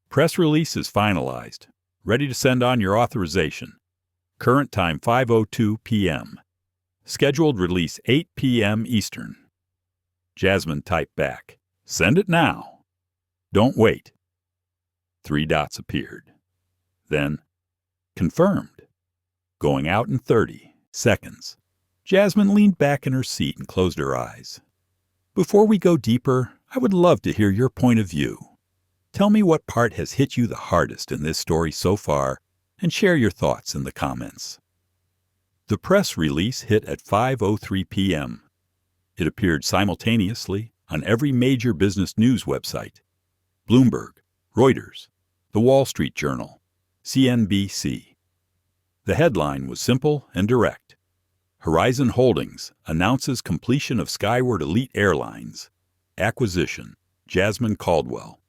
[SPEAKER 1] "Press release is finalized. Ready to send on your authorization. Current time 5:02 p.m. Scheduled release 8 p.m. Eastern." Jasmine typed back, "Send it now. Don't wait." 3 dots appeared. Then, "Confirmed. Going out in 30 seconds." Jasmine leaned back in her seat and closed her eyes. "Before we go deeper, I would love to hear your point of view. Tell me what part has hit you the hardest in this story so far, and share your thoughts in the comments." The press release hit at 5:03 p.m. It appeared simultaneously on every major business news website: Bloomberg, Reuters, The Wall Street Journal, CNBC. The headline was simple and direct. Horizon Holdings announces completion of Skyward Elite Airlines. Acquisition, Jasmine Caldwell.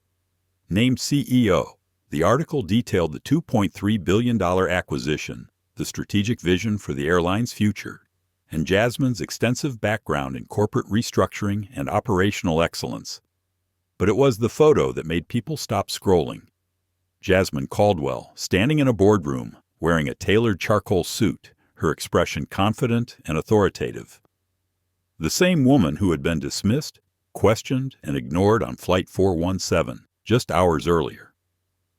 [SPEAKER 1] Named CEO, the article detailed the $2.3 billion acquisition, the strategic vision for the airline's future, and Jasmine's extensive background in corporate restructuring and operational excellence. But it was the photo that made people stop scrolling. Jasmine Caldwell, standing in a boardroom, wearing a tailored charcoal suit, her expression confident and authoritative. The same woman who had been dismissed, questioned, and ignored on Flight 417 just hours earlier.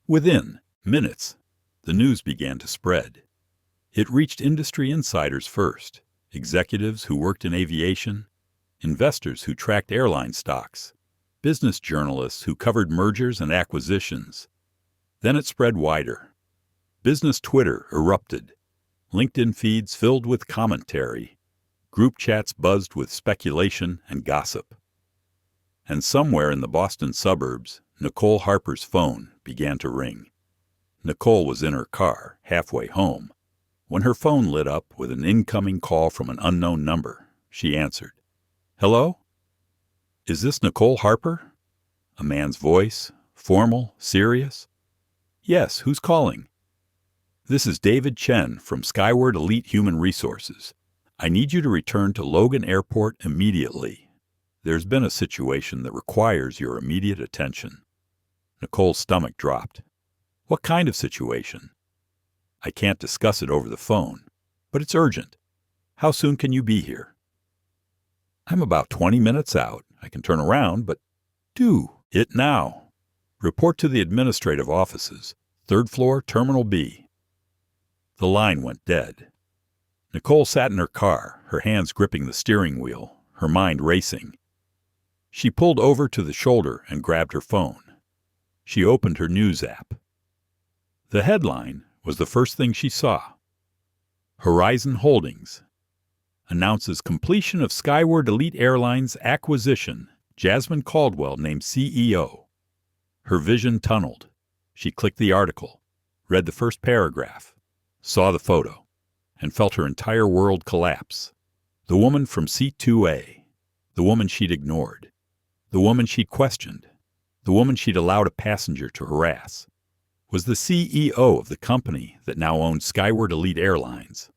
[SPEAKER 1] Within minutes, the news began to spread. It reached industry insiders first, executives who worked in aviation, investors who tracked airline stocks, business journalists who covered mergers and acquisitions. Then it spread wider. Business Twitter erupted. LinkedIn feeds filled with commentary. Group chats buzzed with speculation and gossip. And somewhere in the Boston suburbs, Nicole Harper's phone began to ring. Nicole was in her car, halfway home, when her phone lit up with an incoming call from an unknown number. She answered. "Hello? Is this Nicole Harper?" A man's voice, formal, serious. "Yes, who's calling?" "This is David Chen from Skyward Elite Human Resources. I need you to return to Logan Airport immediately. There's been a situation that requires your immediate attention." Nicole's stomach dropped. "What kind of situation?" "I can't discuss it over the phone, but it's urgent. How soon can you be here?" "I'm about 20 minutes out. I can turn around, but..." "Do it now. Report to the administrative offices, 3rd floor, Terminal B." The line went dead. Nicole sat in her car, her hands gripping the steering wheel, her mind racing. She pulled over to the shoulder and grabbed her phone. She opened her news app. The headline was the first thing she saw. Horizon Holdings announces completion of Skyward Elite Airlines acquisition. Jasmine Caldwell named CEO. Her vision tunneled. She clicked the article, read the first paragraph, saw the photo, and felt her entire world collapse. The woman from seat 2A, the woman she'd ignored, the woman she'd questioned, the woman she'd allowed a passenger to harass, was the CEO of the company that now owned Skyward Elite Airlines.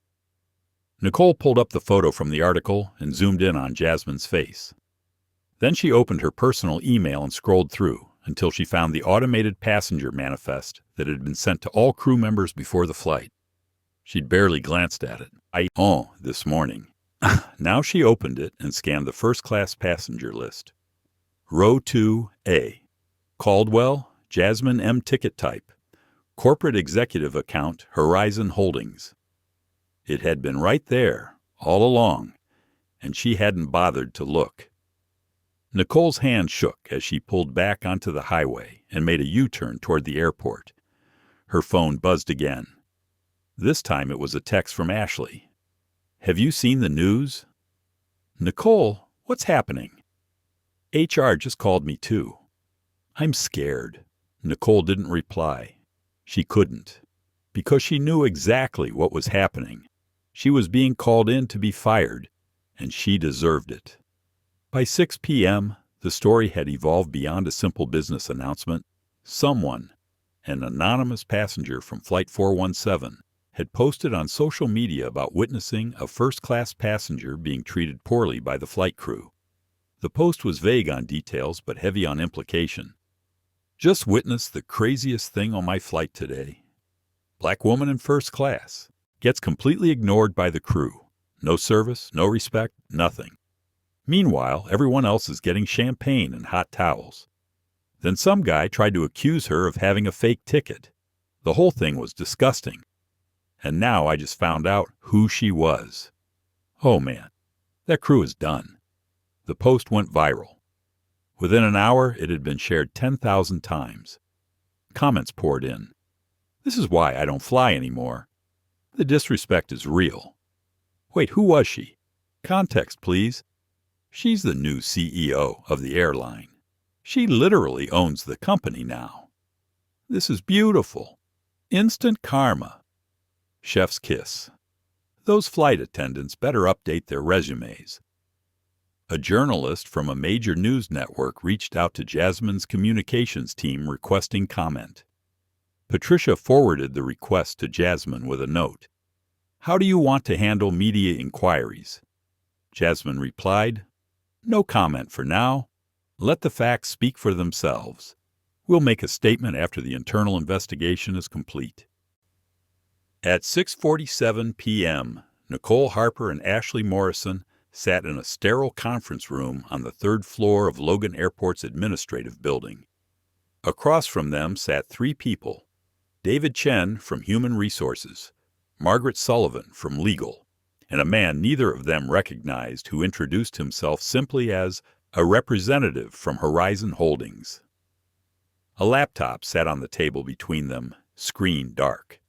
[SPEAKER 1] Nicole pulled up the photo from the article and zoomed in on Jasmine's face. Then she opened her personal email and scrolled through until she found the automated passenger manifest that had been sent to all crew members before the flight. She'd barely glanced at it. This morning. Now she opened it and scanned the first-class passenger list. Row 2A. Caldwell, Jasmine M. Ticket type. Corporate executive account, Horizon Holdings. It had been right there, all along, and she hadn't bothered to look. Nicole's hand shook as she pulled back onto the highway and made a U-turn toward the airport. Her phone buzzed again. This time it was a text from Ashley. "Have you seen the news?" "Nicole, what's happening?" "HR just called me too." "I'm scared." Nicole didn't reply. She couldn't, because she knew exactly what was happening. She was being called in to be fired, and she deserved it. By 6 p.m., the story had evolved beyond a simple business announcement. Someone, an anonymous passenger from Flight 417, had posted on social media about witnessing a first-class passenger being treated poorly by the flight crew. The post was vague on details but heavy on implication. "Just witnessed the craziest thing on my flight today. Black woman in first class. Gets completely ignored by the crew. No service, no respect, nothing. Meanwhile, everyone else is getting champagne and hot towels. Then some guy tried to accuse her of having a fake ticket. The whole thing was disgusting. And now I just found out who she was. Oh man, that crew is done." The post went viral. Within an hour, it had been shared 10,000 times. Comments poured in. "This is why I don't fly anymore. The disrespect is real. Wait, who was she? Context, please. She's the new CEO of the airline. She literally owns the company now. This is beautiful. Instant karma. Chef's kiss. Those flight attendants better update their resumes." A journalist from a major news network reached out to Jasmine's communications team requesting comment. Patricia forwarded the request to Jasmine with a note. "How do you want to handle media inquiries?" Jasmine replied, "No comment for now. Let the facts speak for themselves. We'll make a statement after the internal investigation is complete." At 6:47 p.m., Nicole Harper and Ashley Morrison sat in a sterile conference room on the third floor of Logan Airport's administrative building. Across from them sat three people: David Chen from Human Resources, Margaret Sullivan from Legal, and a man neither of them recognized who introduced himself simply as a representative from Horizon Holdings. A laptop sat on the table between them, screen dark.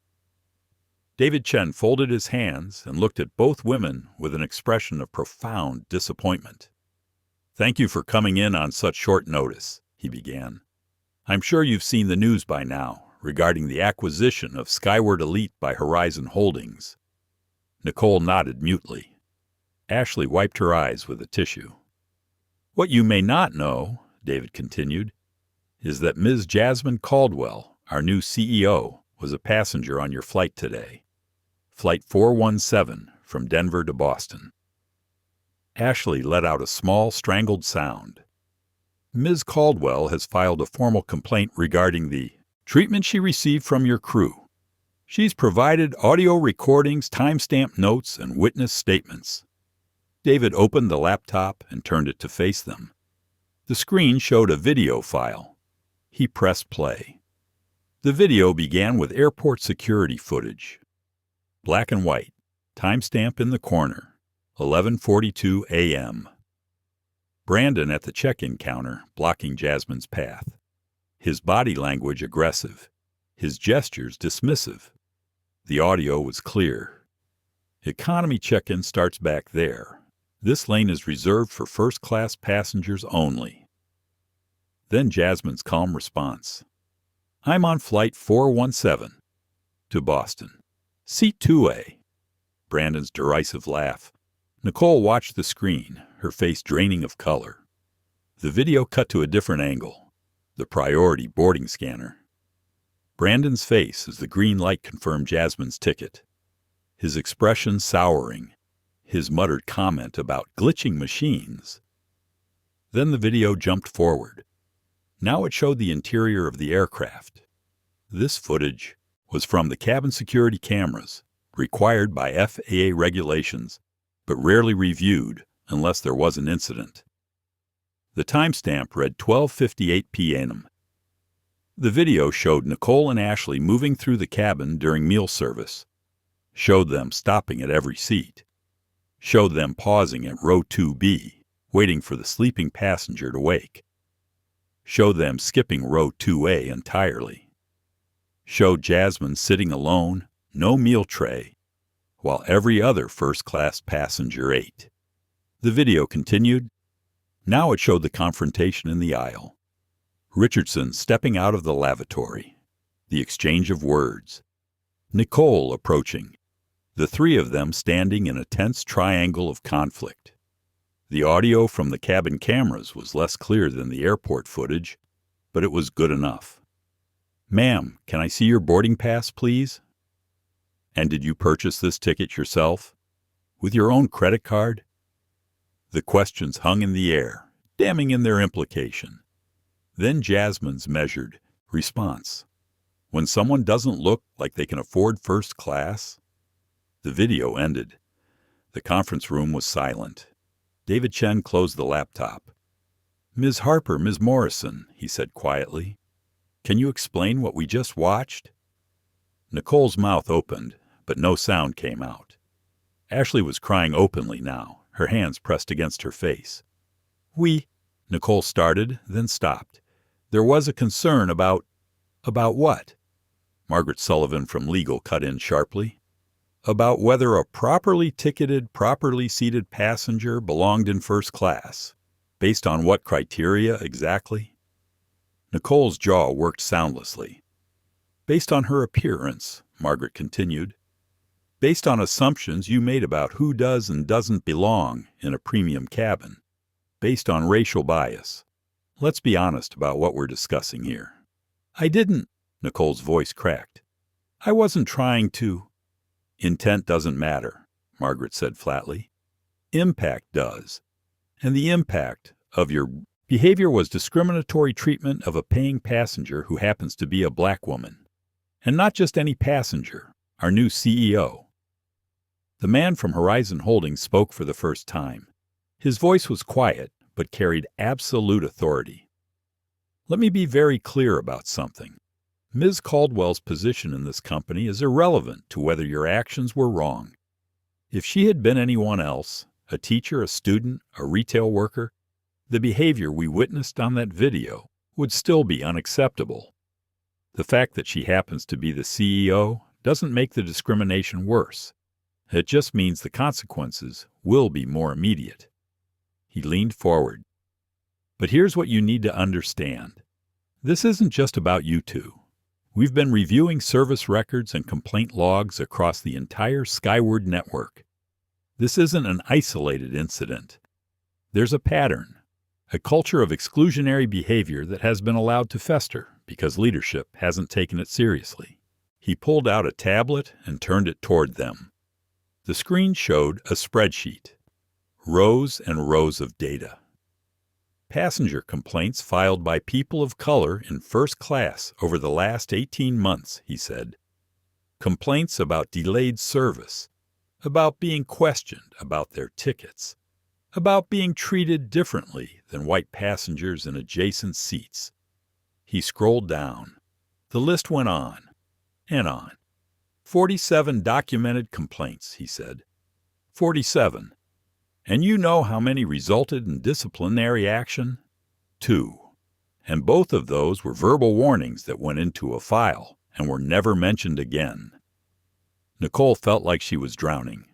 [SPEAKER 1] David Chen folded his hands and looked at both women with an expression of profound disappointment. "Thank you for coming in on such short notice," he began. "I'm sure you've seen the news by now regarding the acquisition of Skyward Elite by Horizon Holdings." Nicole nodded mutely. Ashley wiped her eyes with a tissue. "What you may not know," David continued, "is that Ms. Jasmine Caldwell, our new CEO, was a passenger on your flight today. Flight 417 from Denver to Boston." Ashley let out a small, strangled sound. "Ms. Caldwell has filed a formal complaint regarding the treatment she received from your crew. She's provided audio recordings, timestamp notes, and witness statements." David opened the laptop and turned it to face them. The screen showed a video file. He pressed play. The video began with airport security footage. Black and white, timestamp in the corner, 11:42 a.m. Brandon at the check-in counter, blocking Jasmine's path. His body language aggressive, his gestures dismissive. The audio was clear. "Economy check-in starts back there. This lane is reserved for first-class passengers only." Then Jasmine's calm response. "I'm on flight 417 to Boston. Seat 2A. Brandon's derisive laugh. Nicole watched the screen, her face draining of color. The video cut to a different angle. The priority boarding scanner. Brandon's face as the green light confirmed Jasmine's ticket. His expression souring, his muttered comment about glitching machines. Then the video jumped forward. Now it showed the interior of the aircraft. This footage was from the cabin security cameras, required by FAA regulations, but rarely reviewed unless there was an incident. The timestamp read 12:58 p.m. The video showed Nicole and Ashley moving through the cabin during meal service, showed them stopping at every seat, showed them pausing at row 2B, waiting for the sleeping passenger to wake, showed them skipping row 2A entirely, showed Jasmine sitting alone, no meal tray, while every other first-class passenger ate. The video continued. Now it showed the confrontation in the aisle. Richardson stepping out of the lavatory. The exchange of words. Nicole approaching. The three of them standing in a tense triangle of conflict. The audio from the cabin cameras was less clear than the airport footage, but it was good enough. "Ma'am, can I see your boarding pass, please?" "And did you purchase this ticket yourself? With your own credit card?" The questions hung in the air, damning in their implication. Then Jasmine's measured response. "When someone doesn't look like they can afford first class?" The video ended. The conference room was silent. David Chen closed the laptop. "Ms. Harper, Ms. Morrison," he said quietly, "can you explain what we just watched?" Nicole's mouth opened, but no sound came out. Ashley was crying openly now, her hands pressed against her face. Nicole started, then stopped. "There was a concern about what?" Margaret Sullivan from legal cut in sharply. "About whether a properly ticketed, properly seated passenger belonged in first class. Based on what criteria exactly?" Nicole's jaw worked soundlessly. "Based on her appearance," Margaret continued. "Based on assumptions you made about who does and doesn't belong in a premium cabin. Based on racial bias. Let's be honest about what we're discussing here." "I didn't," Nicole's voice cracked. "I wasn't trying to." "Intent doesn't matter," Margaret said flatly. "Impact does. And the impact of your behavior was discriminatory treatment of a paying passenger who happens to be a black woman. And not just any passenger, our new CEO." The man from Horizon Holdings spoke for the first time. His voice was quiet, but carried absolute authority. "Let me be very clear about something. Ms. Caldwell's position in this company is irrelevant to whether your actions were wrong. If she had been anyone else, a teacher, a student, a retail worker, the behavior we witnessed on that video would still be unacceptable. The fact that she happens to be the CEO doesn't make the discrimination worse. It just means the consequences will be more immediate." He leaned forward. "But here's what you need to understand. This isn't just about you two. We've been reviewing service records and complaint logs across the entire Skyward network. This isn't an isolated incident. There's a pattern, a culture of exclusionary behavior that has been allowed to fester because leadership hasn't taken it seriously." He pulled out a tablet and turned it toward them. The screen showed a spreadsheet, rows and rows of data. "Passenger complaints filed by people of color in first class over the last 18 months, he said. Complaints about delayed service, about being questioned about their tickets, about being treated differently than white passengers in adjacent seats." He scrolled down. The list went on and on. 47 documented complaints, he said. 47. And you know how many resulted in disciplinary action? 2. And both of those were verbal warnings that went into a file and were never mentioned again. Nicole felt like she was drowning.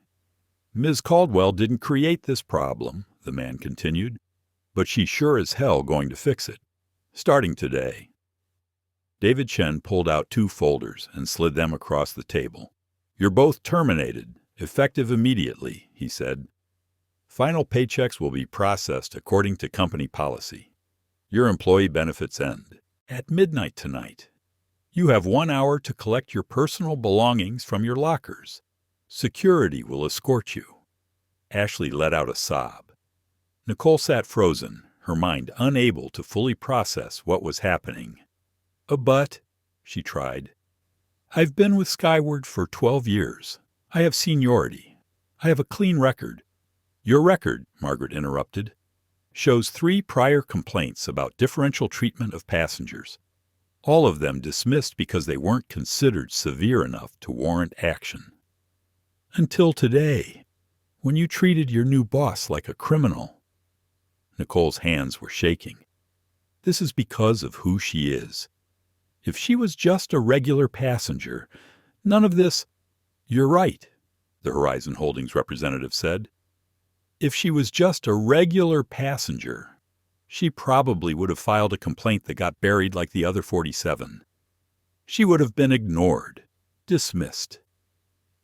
[SPEAKER 1] "Ms. Caldwell didn't create this problem," the man continued, "but she's sure as hell going to fix it, starting today." David Chen pulled out 2 folders and slid them across the table. "You're both terminated, effective immediately," he said. "Final paychecks will be processed according to company policy. Your employee benefits end at midnight tonight. You have 1 hour to collect your personal belongings from your lockers. Security will escort you." Ashley let out a sob. Nicole sat frozen, her mind unable to fully process what was happening. But, she tried, I've been with Skyward for 12 years. I have seniority. I have a clean record. Your record, Margaret interrupted, shows 3 prior complaints about differential treatment of passengers, all of them dismissed because they weren't considered severe enough to warrant action. Until today, when you treated your new boss like a criminal. Nicole's hands were shaking. This is because of who she is. If she was just a regular passenger, none of this— You're right, the Horizon Holdings representative said. If she was just a regular passenger, she probably would have filed a complaint that got buried like the other 47. She would have been ignored, dismissed.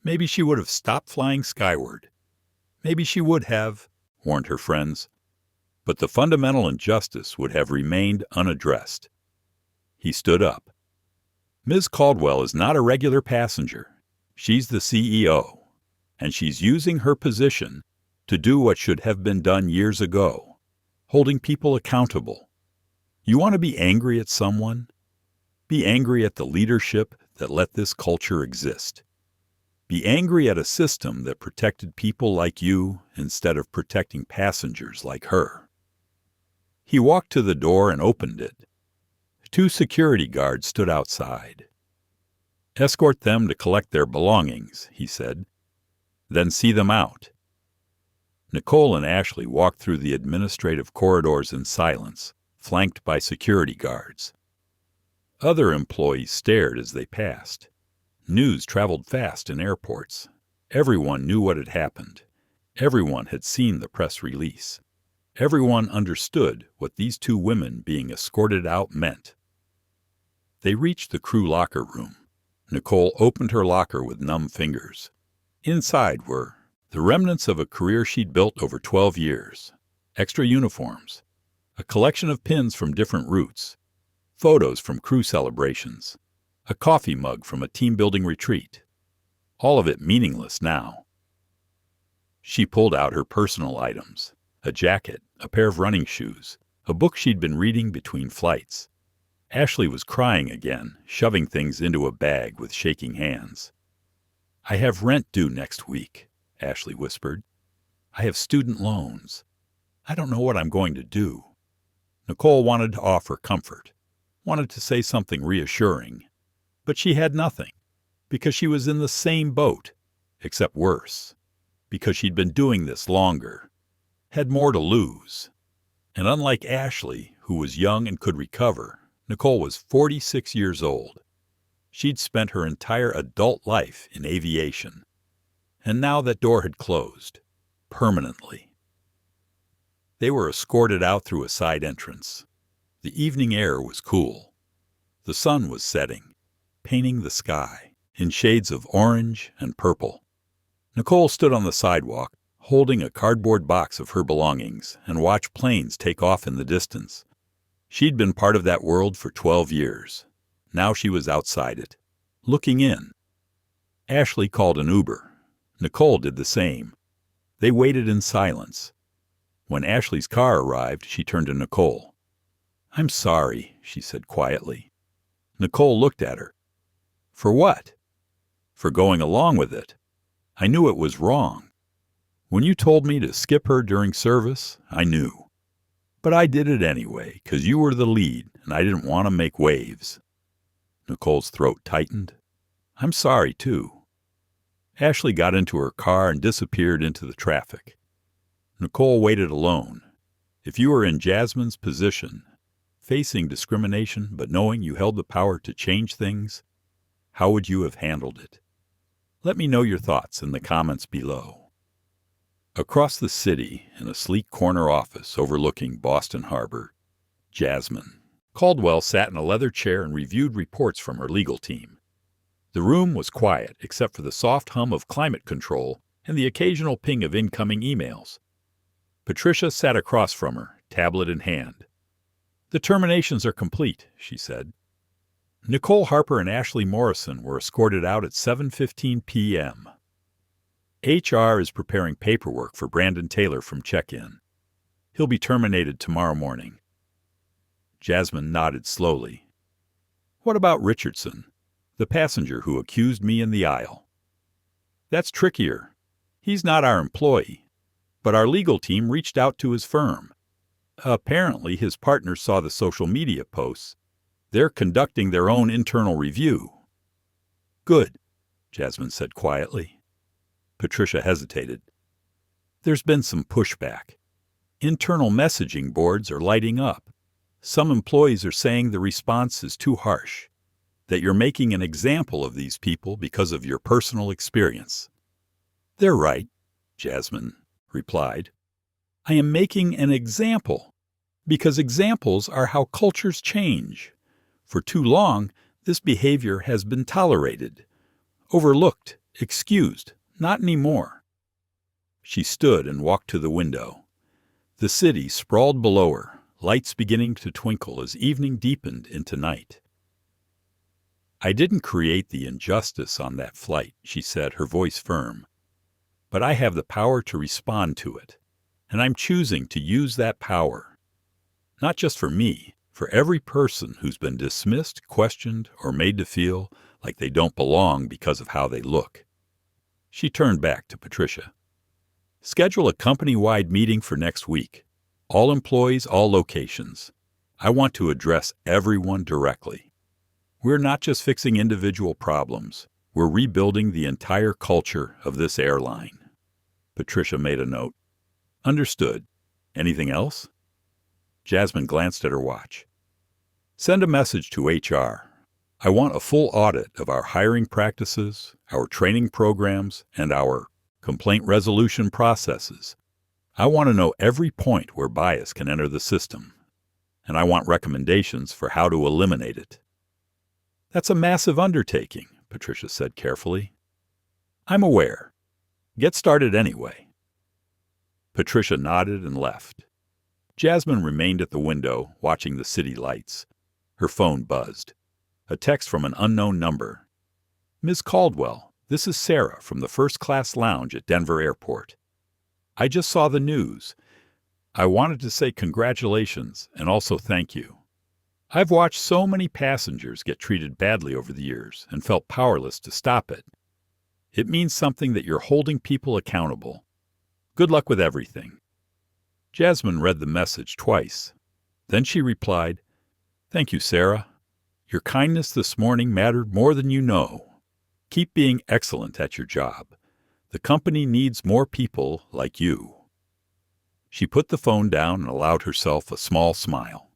[SPEAKER 1] Maybe she would have stopped flying Skyward. Maybe she would have, warned her friends. But the fundamental injustice would have remained unaddressed. He stood up. Ms. Caldwell is not a regular passenger. She's the CEO, and she's using her position to do what should have been done years ago, holding people accountable. You want to be angry at someone? Be angry at the leadership that let this culture exist. Be angry at a system that protected people like you instead of protecting passengers like her. He walked to the door and opened it. 2 security guards stood outside. Escort them to collect their belongings, he said. Then see them out. Nicole and Ashley walked through the administrative corridors in silence, flanked by security guards. Other employees stared as they passed. News traveled fast in airports. Everyone knew what had happened. Everyone had seen the press release. Everyone understood what these 2 women being escorted out meant. They reached the crew locker room. Nicole opened her locker with numb fingers. Inside were the remnants of a career she'd built over 12 years, extra uniforms, a collection of pins from different routes, photos from crew celebrations, a coffee mug from a team-building retreat. All of it meaningless now. She pulled out her personal items, a jacket, a pair of running shoes, a book she'd been reading between flights. Ashley was crying again, shoving things into a bag with shaking hands. I have rent due next week, Ashley whispered. I have student loans. I don't know what I'm going to do. Nicole wanted to offer comfort, wanted to say something reassuring, but she had nothing, because she was in the same boat, except worse, because she'd been doing this longer, had more to lose. And unlike Ashley, who was young and could recover, Nicole was 46 years old. She'd spent her entire adult life in aviation. And now that door had closed, permanently. They were escorted out through a side entrance. The evening air was cool. The sun was setting, painting the sky in shades of orange and purple. Nicole stood on the sidewalk, holding a cardboard box of her belongings, and watched planes take off in the distance. She'd been part of that world for 12 years. Now she was outside it, looking in. Ashley called an Uber. Nicole did the same. They waited in silence. When Ashley's car arrived, she turned to Nicole. I'm sorry, she said quietly. Nicole looked at her. For what? For going along with it. I knew it was wrong. When you told me to skip her during service, I knew. But I did it anyway, 'cause you were the lead, and I didn't want to make waves. Nicole's throat tightened. I'm sorry, too. Ashley got into her car and disappeared into the traffic. Nicole waited alone. If you were in Jasmine's position, facing discrimination but knowing you held the power to change things, how would you have handled it? Let me know your thoughts in the comments below. Across the city, in a sleek corner office overlooking Boston Harbor, Jasmine Caldwell sat in a leather chair and reviewed reports from her legal team. The room was quiet except for the soft hum of climate control and the occasional ping of incoming emails. Patricia sat across from her, tablet in hand. The terminations are complete, she said. Nicole Harper and Ashley Morrison were escorted out at 7:15 p.m. HR is preparing paperwork for Brandon Taylor from check-in. He'll be terminated tomorrow morning. Jasmine nodded slowly. What about Richardson, the passenger who accused me in the aisle? That's trickier. He's not our employee, but our legal team reached out to his firm. Apparently, his partner saw the social media posts. They're conducting their own internal review. Good, Jasmine said quietly. Patricia hesitated. There's been some pushback. Internal messaging boards are lighting up. Some employees are saying the response is too harsh, that you're making an example of these people because of your personal experience. They're right, Jasmine replied. I am making an example because examples are how cultures change. For too long, this behavior has been tolerated, overlooked, excused, not anymore. She stood and walked to the window. The city sprawled below her, lights beginning to twinkle as evening deepened into night. I didn't create the injustice on that flight, she said, her voice firm. But I have the power to respond to it, and I'm choosing to use that power. Not just for me, for every person who's been dismissed, questioned, or made to feel like they don't belong because of how they look. She turned back to Patricia. Schedule a company-wide meeting for next week. All employees, all locations. I want to address everyone directly. We're not just fixing individual problems. We're rebuilding the entire culture of this airline. Patricia made a note. Understood. Anything else? Jasmine glanced at her watch. Send a message to HR. I want a full audit of our hiring practices, our training programs, and our complaint resolution processes. I want to know every point where bias can enter the system, and I want recommendations for how to eliminate it. That's a massive undertaking, Patricia said carefully. I'm aware. Get started anyway. Patricia nodded and left. Jasmine remained at the window, watching the city lights. Her phone buzzed. A text from an unknown number. Ms. Caldwell, this is Sarah from the first-class lounge at Denver Airport. I just saw the news. I wanted to say congratulations and also thank you. I've watched so many passengers get treated badly over the years and felt powerless to stop it. It means something that you're holding people accountable. Good luck with everything. Jasmine read the message twice. Then she replied, Thank you, Sarah. Your kindness this morning mattered more than you know. Keep being excellent at your job. The company needs more people like you. She put the phone down and allowed herself a small smile.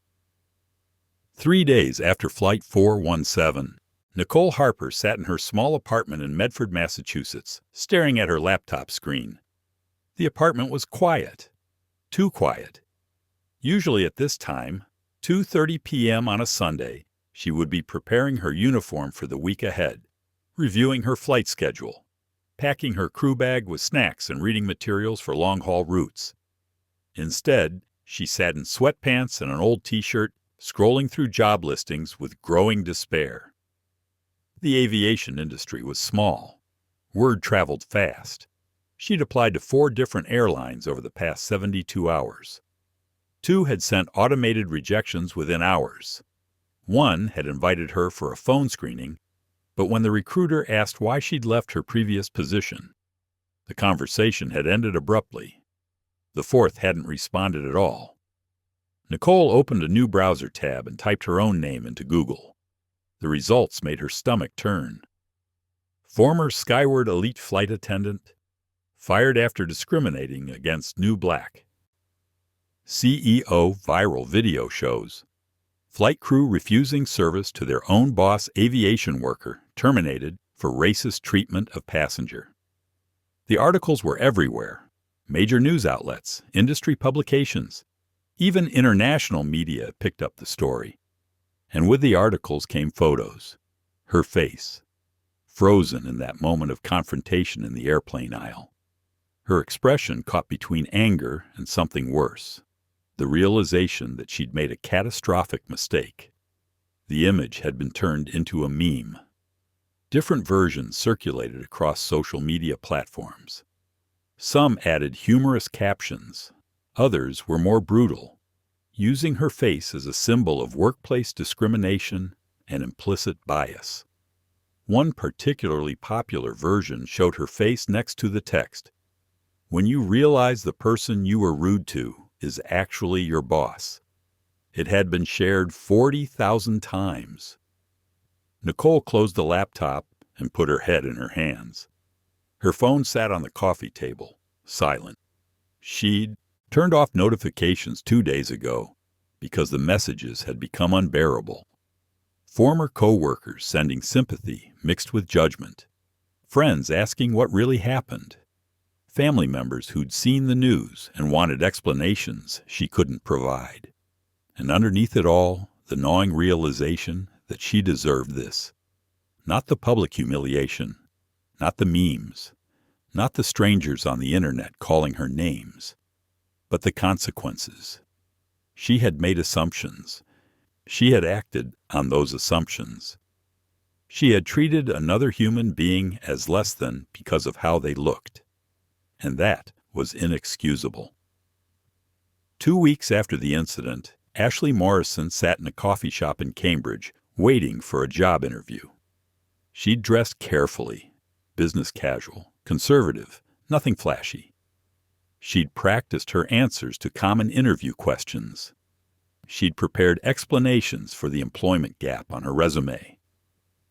[SPEAKER 1] 3 days after Flight 417, Nicole Harper sat in her small apartment in Medford, Massachusetts, staring at her laptop screen. The apartment was quiet. Too quiet. Usually at this time, 2:30 p.m. on a Sunday, she would be preparing her uniform for the week ahead, reviewing her flight schedule, packing her crew bag with snacks and reading materials for long-haul routes. Instead, she sat in sweatpants and an old t-shirt, scrolling through job listings with growing despair. The aviation industry was small. Word traveled fast. She'd applied to 4 different airlines over the past 72 hours. 2 had sent automated rejections within hours. 1 had invited her for a phone screening, but when the recruiter asked why she'd left her previous position, the conversation had ended abruptly. The 4th hadn't responded at all. Nicole opened a new browser tab and typed her own name into Google. The results made her stomach turn. Former Skyward Elite flight attendant, fired after discriminating against new black. CEO viral video shows. Flight crew refusing service to their own boss aviation worker terminated for racist treatment of passenger. The articles were everywhere. Major news outlets, industry publications, even international media picked up the story. And with the articles came photos. Her face, frozen in that moment of confrontation in the airplane aisle. Her expression caught between anger and something worse. The realization that she'd made a catastrophic mistake. The image had been turned into a meme. Different versions circulated across social media platforms. Some added humorous captions. Others were more brutal, using her face as a symbol of workplace discrimination and implicit bias. One particularly popular version showed her face next to the text, "When you realize the person you were rude to is actually your boss." It had been shared 40,000 times. Nicole closed the laptop and put her head in her hands. Her phone sat on the coffee table, silent. She'd turned off notifications 2 days ago because the messages had become unbearable. Former co-workers sending sympathy mixed with judgment. Friends asking what really happened. Family members who'd seen the news and wanted explanations she couldn't provide. And underneath it all, the gnawing realization that she deserved this. Not the public humiliation, not the memes, not the strangers on the internet calling her names, but the consequences. She had made assumptions. She had acted on those assumptions. She had treated another human being as less than because of how they looked. And that was inexcusable. 2 weeks after the incident, Ashley Morrison sat in a coffee shop in Cambridge, waiting for a job interview. She'd dressed carefully, business casual, conservative, nothing flashy. She'd practiced her answers to common interview questions. She'd prepared explanations for the employment gap on her resume.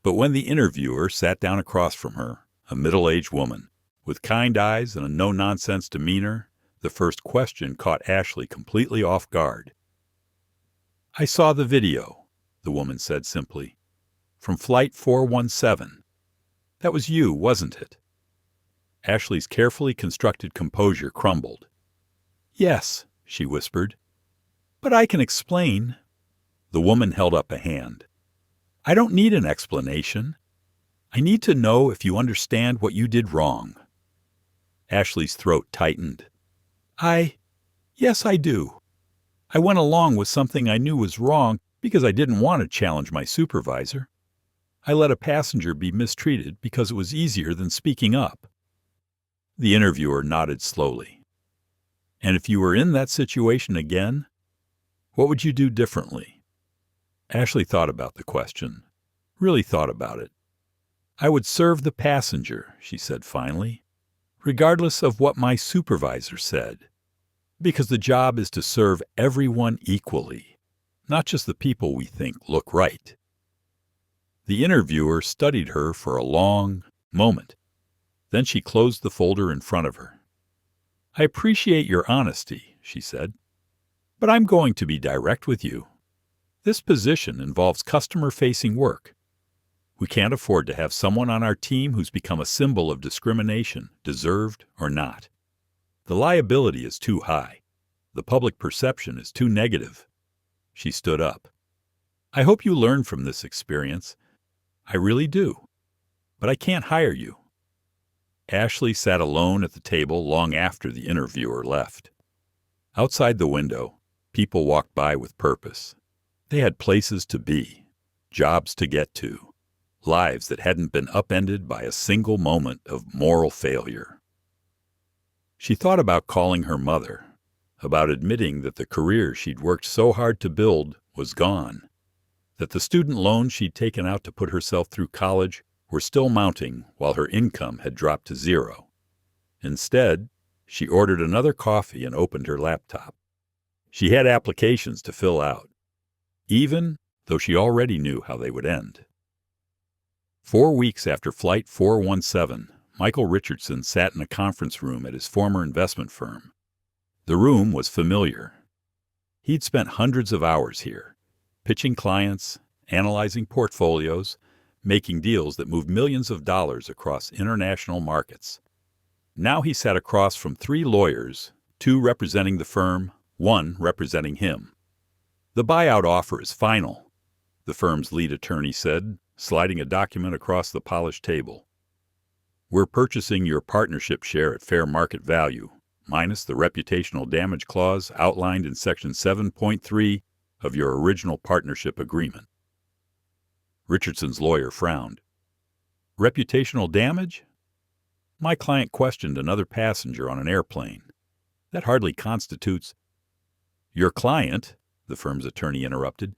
[SPEAKER 1] But when the interviewer sat down across from her, a middle-aged woman, with kind eyes and a no-nonsense demeanor, the first question caught Ashley completely off guard. "I saw the video," the woman said simply. "From Flight 417. That was you, wasn't it?" Ashley's carefully constructed composure crumbled. "Yes," she whispered. "But I can explain." The woman held up a hand. "I don't need an explanation. I need to know if you understand what you did wrong." Ashley's throat tightened. Yes, I do. I went along with something I knew was wrong because I didn't want to challenge my supervisor. I let a passenger be mistreated because it was easier than speaking up." The interviewer nodded slowly. "And if you were in that situation again, what would you do differently?" Ashley thought about the question, really thought about it. "I would serve the passenger," she said finally, "regardless of what my supervisor said. Because the job is to serve everyone equally, not just the people we think look right." The interviewer studied her for a long moment. Then she closed the folder in front of her. "I appreciate your honesty," she said, "but I'm going to be direct with you. This position involves customer-facing work. We can't afford to have someone on our team who's become a symbol of discrimination, deserved or not. The liability is too high. The public perception is too negative." She stood up. "I hope you learn from this experience. I really do. But I can't hire you." Ashley sat alone at the table long after the interviewer left. Outside the window, people walked by with purpose. They had places to be, jobs to get to, lives that hadn't been upended by a single moment of moral failure. She thought about calling her mother, about admitting that the career she'd worked so hard to build was gone, that the student loans she'd taken out to put herself through college were still mounting while her income had dropped to zero. Instead, she ordered another coffee and opened her laptop. She had applications to fill out, even though she already knew how they would end. 4 weeks after Flight 417, Michael Richardson sat in a conference room at his former investment firm. The room was familiar. He'd spent hundreds of hours here, pitching clients, analyzing portfolios, making deals that moved millions of dollars across international markets. Now he sat across from 3 lawyers, 2 representing the firm, 1 representing him. "The buyout offer is final," the firm's lead attorney said, sliding a document across the polished table. "We're purchasing your partnership share at fair market value, minus the reputational damage clause outlined in Section 7.3 of your original partnership agreement." Richardson's lawyer frowned. "Reputational damage?" My client questioned another passenger on an airplane. That hardly constitutes—" "Your client," the firm's attorney interrupted,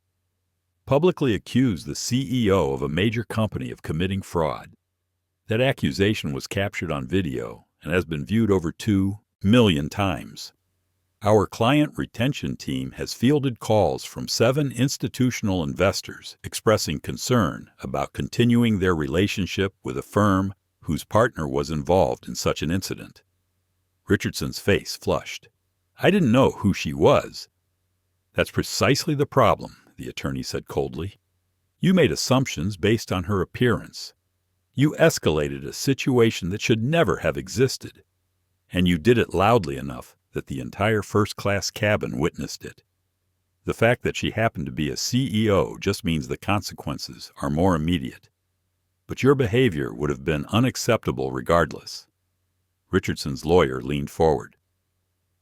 [SPEAKER 1] "publicly accused the CEO of a major company of committing fraud. That accusation was captured on video and has been viewed over 2 million times. Our client retention team has fielded calls from 7 institutional investors expressing concern about continuing their relationship with a firm whose partner was involved in such an incident." Richardson's face flushed. "I didn't know who she was." "That's precisely the problem," the attorney said coldly. "You made assumptions based on her appearance. You escalated a situation that should never have existed. And you did it loudly enough that the entire first-class cabin witnessed it. The fact that she happened to be a CEO just means the consequences are more immediate. But your behavior would have been unacceptable regardless." Richardson's lawyer leaned forward.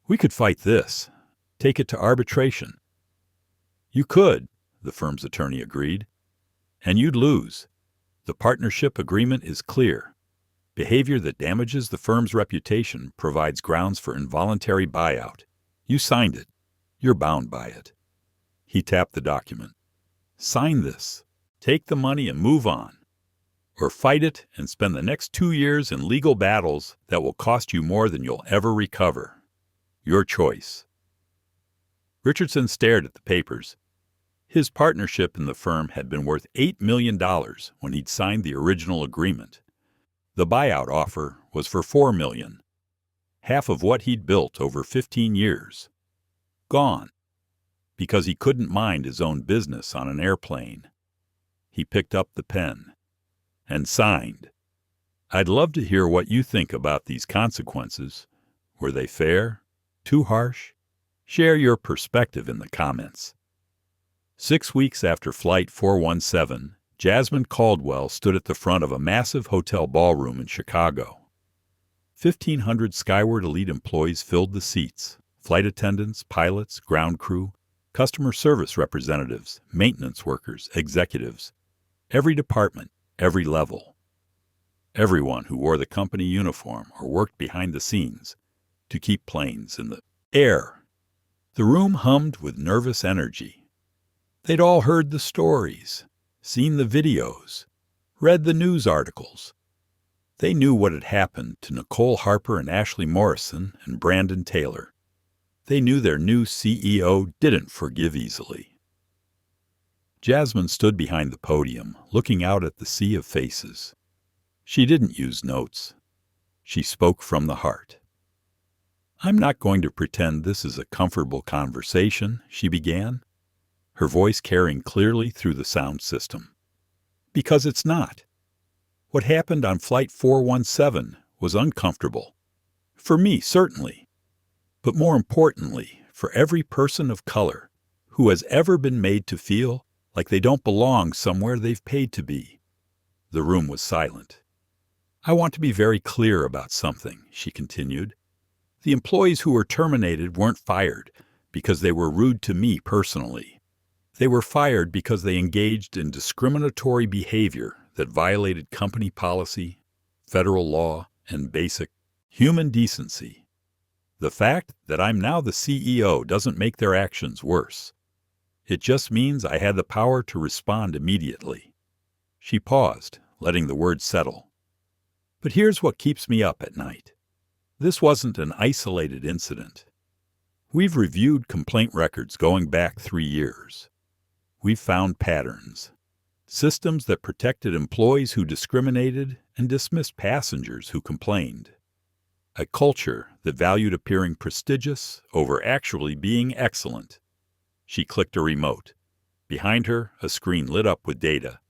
[SPEAKER 1] "We could fight this. Take it to arbitration." "You could," the firm's attorney agreed. "And you'd lose. The partnership agreement is clear. Behavior that damages the firm's reputation provides grounds for involuntary buyout. You signed it. You're bound by it." He tapped the document. "Sign this. Take the money and move on. Or fight it and spend the next 2 years in legal battles that will cost you more than you'll ever recover. Your choice." Richardson stared at the papers. His partnership in the firm had been worth $8 million when he'd signed the original agreement. The buyout offer was for $4 million, half of what he'd built over 15 years. Gone, because he couldn't mind his own business on an airplane. He picked up the pen and signed. "I'd love to hear what you think about these consequences. Were they fair? Too harsh? Share your perspective in the comments." 6 weeks after Flight 417, Jasmine Caldwell stood at the front of a massive hotel ballroom in Chicago. 1,500 Skyward Elite employees filled the seats: flight attendants, pilots, ground crew, customer service representatives, maintenance workers, executives. Every department, every level. Everyone who wore the company uniform or worked behind the scenes to keep planes in the air. The room hummed with nervous energy. They'd all heard the stories, seen the videos, read the news articles. They knew what had happened to Nicole Harper and Ashley Morrison and Brandon Taylor. They knew their new CEO didn't forgive easily. Jasmine stood behind the podium, looking out at the sea of faces. She didn't use notes. She spoke from the heart. "I'm not going to pretend this is a comfortable conversation," she began, her voice carrying clearly through the sound system. "Because it's not. What happened on Flight 417 was uncomfortable. For me, certainly. But more importantly, for every person of color who has ever been made to feel like they don't belong somewhere they've paid to be." The room was silent. "I want to be very clear about something," she continued. "The employees who were terminated weren't fired because they were rude to me personally. They were fired because they engaged in discriminatory behavior that violated company policy, federal law, and basic human decency. The fact that I'm now the CEO doesn't make their actions worse. It just means I had the power to respond immediately." She paused, letting the words settle. "But here's what keeps me up at night. This wasn't an isolated incident. We've reviewed complaint records going back 3 years. We've found patterns, systems that protected employees who discriminated and dismissed passengers who complained. A culture that valued appearing prestigious over actually being excellent." She clicked a remote. Behind her, a screen lit up with data.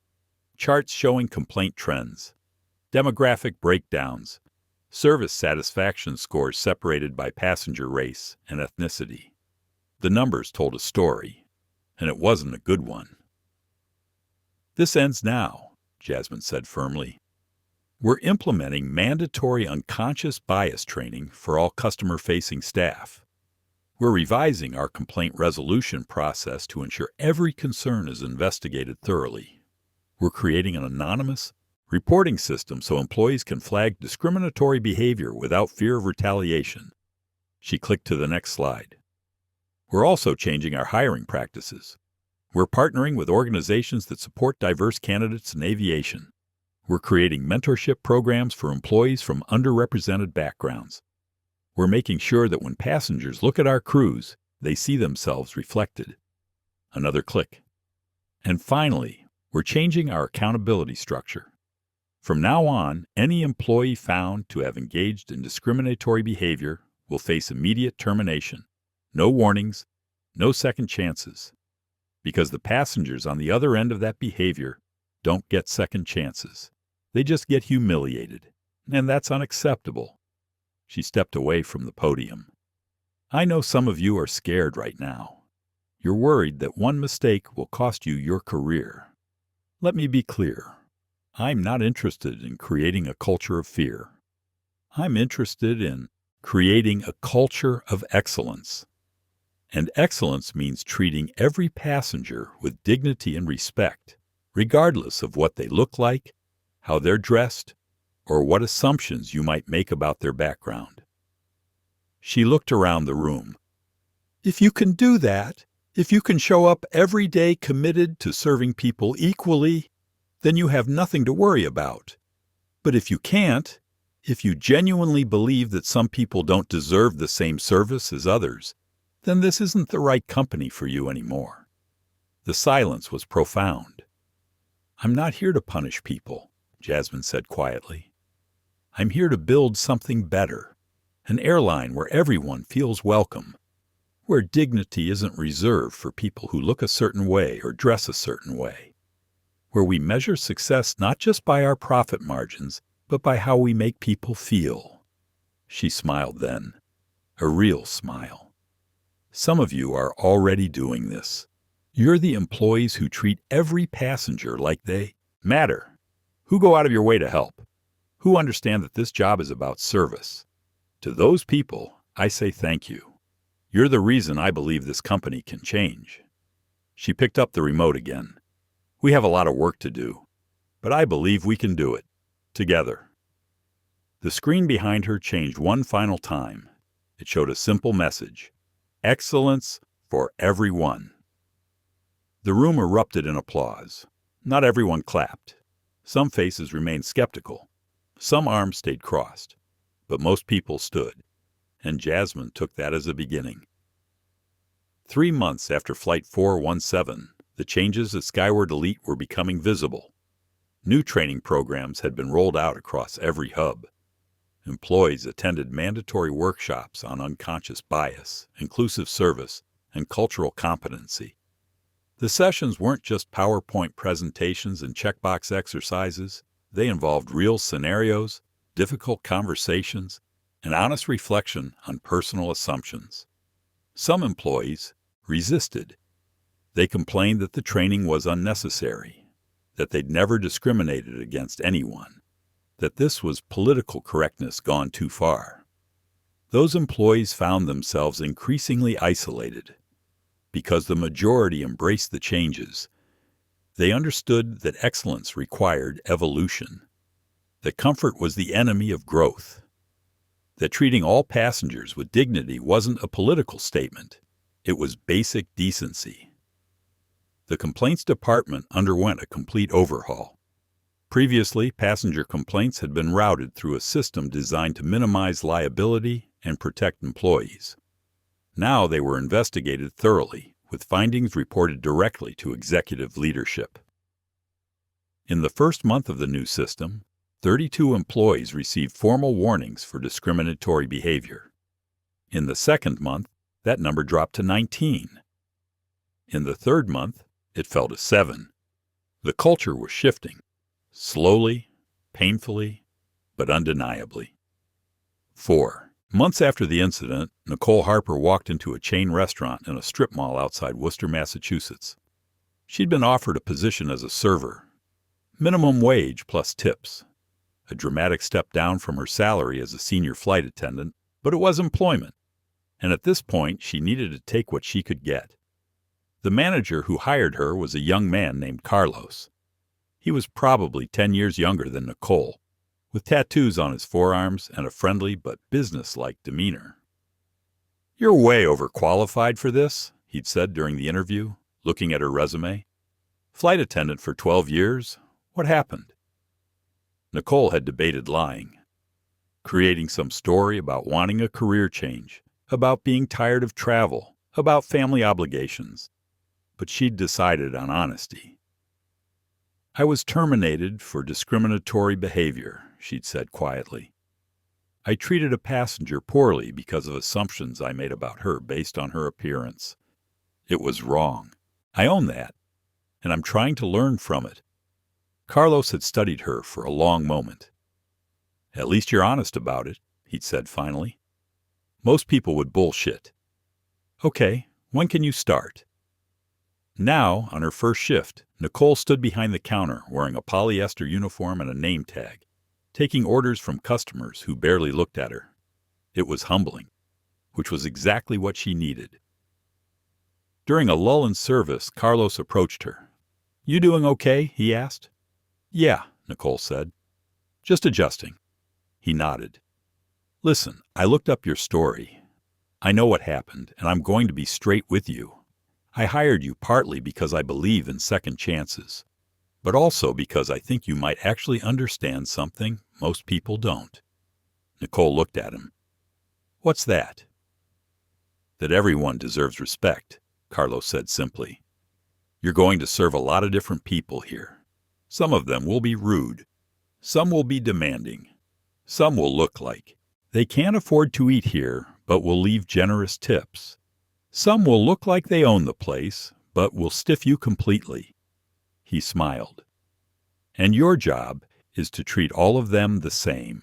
[SPEAKER 1] Charts showing complaint trends, demographic breakdowns, service satisfaction scores separated by passenger race and ethnicity. The numbers told a story, and it wasn't a good one. "This ends now," Jasmine said firmly. "We're implementing mandatory unconscious bias training for all customer-facing staff. We're revising our complaint resolution process to ensure every concern is investigated thoroughly. We're creating an anonymous, Reporting system so employees can flag discriminatory behavior without fear of retaliation. She clicked to the next slide. We're also changing our hiring practices. We're partnering with organizations that support diverse candidates in aviation. We're creating mentorship programs for employees from underrepresented backgrounds. We're making sure that when passengers look at our crews, they see themselves reflected. Another click. And finally, we're changing our accountability structure. From now on, any employee found to have engaged in discriminatory behavior will face immediate termination. No warnings, no second chances. Because the passengers on the other end of that behavior don't get second chances. They just get humiliated, and that's unacceptable. She stepped away from the podium. I know some of you are scared right now. You're worried that one mistake will cost you your career. Let me be clear. I'm not interested in creating a culture of fear. I'm interested in creating a culture of excellence. And excellence means treating every passenger with dignity and respect, regardless of what they look like, how they're dressed, or what assumptions you might make about their background. She looked around the room. If you can do that, if you can show up every day committed to serving people equally, then you have nothing to worry about. But if you can't, if you genuinely believe that some people don't deserve the same service as others, then this isn't the right company for you anymore. The silence was profound. I'm not here to punish people, Jasmine said quietly. I'm here to build something better, an airline where everyone feels welcome, where dignity isn't reserved for people who look a certain way or dress a certain way, where we measure success not just by our profit margins, but by how we make people feel. She smiled then, a real smile. Some of you are already doing this. You're the employees who treat every passenger like they matter, who go out of your way to help, who understand that this job is about service. To those people, I say thank you. You're the reason I believe this company can change. She picked up the remote again. We have a lot of work to do, but I believe we can do it, together. The screen behind her changed one final time. It showed a simple message: excellence for everyone. The room erupted in applause. Not everyone clapped. Some faces remained skeptical. Some arms stayed crossed. But most people stood, and Jasmine took that as a beginning. 3 months after Flight 417, the changes at Skyward Elite were becoming visible. New training programs had been rolled out across every hub. Employees attended mandatory workshops on unconscious bias, inclusive service, and cultural competency. The sessions weren't just PowerPoint presentations and checkbox exercises. They involved real scenarios, difficult conversations, and honest reflection on personal assumptions. Some employees resisted. They complained that the training was unnecessary, that they'd never discriminated against anyone, that this was political correctness gone too far. Those employees found themselves increasingly isolated. Because the majority embraced the changes, they understood that excellence required evolution, that comfort was the enemy of growth, that treating all passengers with dignity wasn't a political statement, it was basic decency. The complaints department underwent a complete overhaul. Previously, passenger complaints had been routed through a system designed to minimize liability and protect employees. Now they were investigated thoroughly, with findings reported directly to executive leadership. In the first month of the new system, 32 employees received formal warnings for discriminatory behavior. In the second month, that number dropped to 19. In the third month, it fell to 7. The culture was shifting, slowly, painfully, but undeniably. 4. Months after the incident, Nicole Harper walked into a chain restaurant in a strip mall outside Worcester, Massachusetts. She'd been offered a position as a server, minimum wage plus tips, a dramatic step down from her salary as a senior flight attendant, but it was employment, and at this point she needed to take what she could get. The manager who hired her was a young man named Carlos. He was probably 10 years younger than Nicole, with tattoos on his forearms and a friendly but businesslike demeanor. "You're way overqualified for this," he'd said during the interview, looking at her resume. "Flight attendant for 12 years? What happened?" Nicole had debated lying, creating some story about wanting a career change, about being tired of travel, about family obligations. But she'd decided on honesty. "I was terminated for discriminatory behavior," she'd said quietly. "I treated a passenger poorly because of assumptions I made about her based on her appearance. It was wrong. I own that, and I'm trying to learn from it." Carlos had studied her for a long moment. "At least you're honest about it," he'd said finally. "Most people would bullshit. Okay, when can you start?" Now, on her first shift, Nicole stood behind the counter wearing a polyester uniform and a name tag, taking orders from customers who barely looked at her. It was humbling, which was exactly what she needed. During a lull in service, Carlos approached her. "You doing okay?" he asked. "Yeah," Nicole said. "Just adjusting." He nodded. "Listen, I looked up your story. I know what happened, and I'm going to be straight with you. I hired you partly because I believe in second chances, but also because I think you might actually understand something most people don't." Nicole looked at him. "What's that?" "That everyone deserves respect," Carlos said simply. "You're going to serve a lot of different people here. Some of them will be rude. Some will be demanding. Some will look like they can't afford to eat here, but will leave generous tips. Some will look like they own the place, but will stiff you completely." He smiled. "And your job is to treat all of them the same,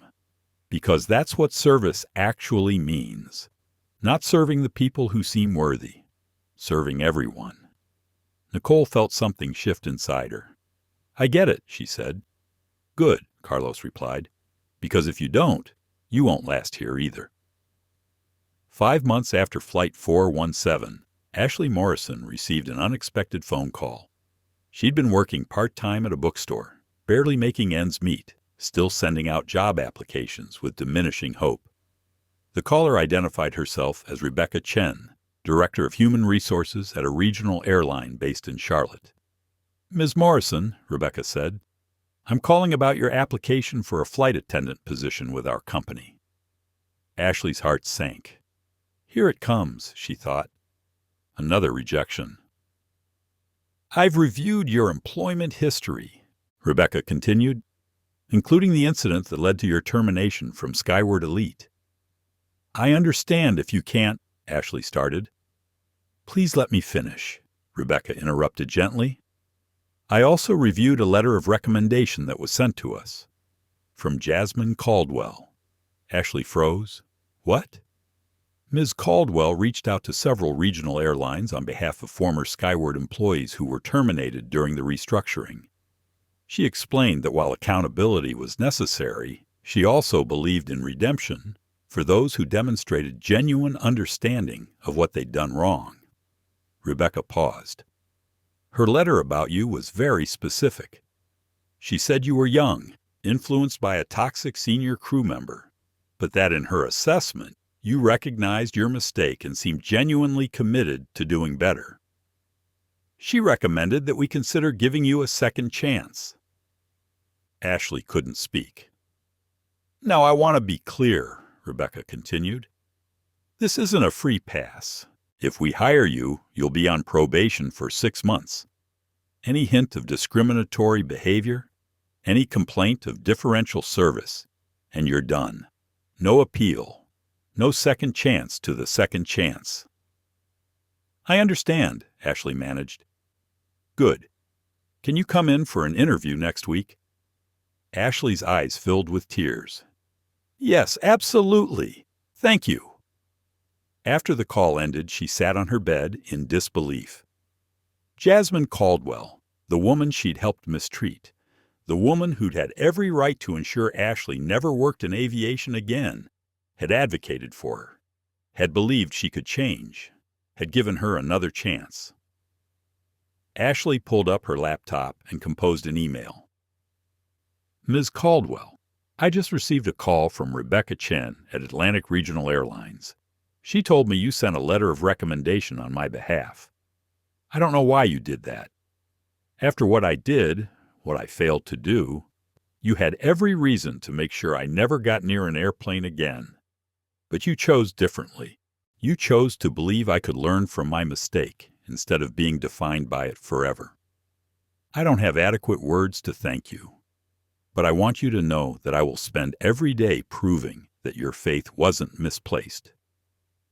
[SPEAKER 1] because that's what service actually means. Not serving the people who seem worthy, serving everyone." Nicole felt something shift inside her. "I get it," she said. "Good," Carlos replied, "because if you don't, you won't last here either." 5 months after Flight 417, Ashley Morrison received an unexpected phone call. She'd been working part-time at a bookstore, barely making ends meet, still sending out job applications with diminishing hope. The caller identified herself as Rebecca Chen, Director of Human Resources at a regional airline based in Charlotte. "Ms. Morrison," Rebecca said, "I'm calling about your application for a flight attendant position with our company." Ashley's heart sank. Here it comes, she thought. Another rejection. "I've reviewed your employment history," Rebecca continued, "including the incident that led to your termination from Skyward Elite." "I understand if you can't," Ashley started. "Please let me finish," Rebecca interrupted gently. "I also reviewed a letter of recommendation that was sent to us. From Jasmine Caldwell." Ashley froze. "What?" Ms. Caldwell reached out to several regional airlines on behalf of former Skyward employees who were terminated during the restructuring. She explained that while accountability was necessary, she also believed in redemption for those who demonstrated genuine understanding of what they'd done wrong. Rebecca paused. "Her letter about you was very specific. She said you were young, influenced by a toxic senior crew member, but that in her assessment, you recognized your mistake and seemed genuinely committed to doing better. She recommended that we consider giving you a second chance." Ashley couldn't speak. "Now, I want to be clear," Rebecca continued. "This isn't a free pass. If we hire you, you'll be on probation for 6 months. Any hint of discriminatory behavior, any complaint of differential service, and you're done. No appeal. No second chance to the second chance." "I understand," Ashley managed. "Good. Can you come in for an interview next week?" Ashley's eyes filled with tears. "Yes, absolutely. Thank you." After the call ended, she sat on her bed in disbelief. Jasmine Caldwell, the woman she'd helped mistreat, the woman who'd had every right to ensure Ashley never worked in aviation again, had advocated for her, had believed she could change, had given her another chance. Ashley pulled up her laptop and composed an email. Ms. Caldwell, I just received a call from Rebecca Chen at Atlantic Regional Airlines. She told me you sent a letter of recommendation on my behalf. I don't know why you did that. After what I did, what I failed to do, you had every reason to make sure I never got near an airplane again. But you chose differently. You chose to believe I could learn from my mistake instead of being defined by it forever. I don't have adequate words to thank you, but I want you to know that I will spend every day proving that your faith wasn't misplaced.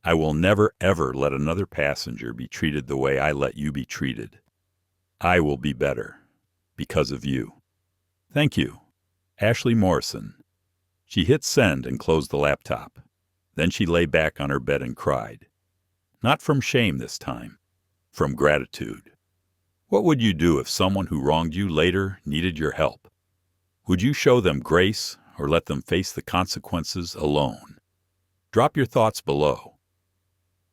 [SPEAKER 1] I will never, ever let another passenger be treated the way I let you be treated. I will be better because of you. Thank you. Ashley Morrison. She hit send and closed the laptop. Then she lay back on her bed and cried. Not from shame this time, from gratitude. What would you do if someone who wronged you later needed your help? Would you show them grace or let them face the consequences alone? Drop your thoughts below.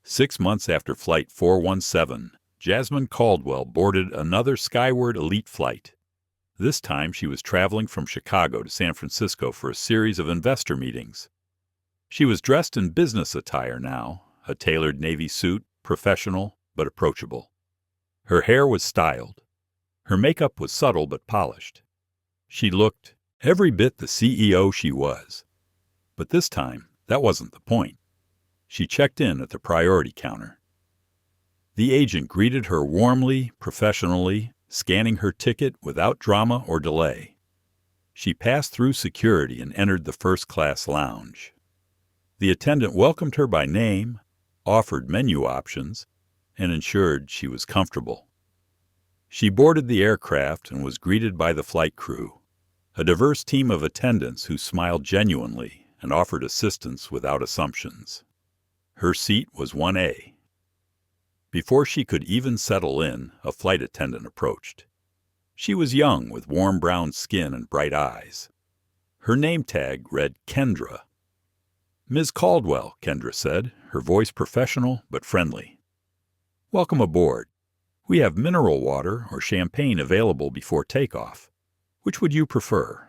[SPEAKER 1] 6 months after Flight 417, Jasmine Caldwell boarded another Skyward Elite flight. This time she was traveling from Chicago to San Francisco for a series of investor meetings. She was dressed in business attire now, a tailored navy suit, professional but approachable. Her hair was styled. Her makeup was subtle but polished. She looked every bit the CEO she was. But this time, that wasn't the point. She checked in at the priority counter. The agent greeted her warmly, professionally, scanning her ticket without drama or delay. She passed through security and entered the first-class lounge. The attendant welcomed her by name, offered menu options, and ensured she was comfortable. She boarded the aircraft and was greeted by the flight crew, a diverse team of attendants who smiled genuinely and offered assistance without assumptions. Her seat was 1A. Before she could even settle in, a flight attendant approached. She was young, with warm brown skin and bright eyes. Her name tag read Kendra. Ms. Caldwell, Kendra said, her voice professional but friendly. Welcome aboard. We have mineral water or champagne available before takeoff. Which would you prefer?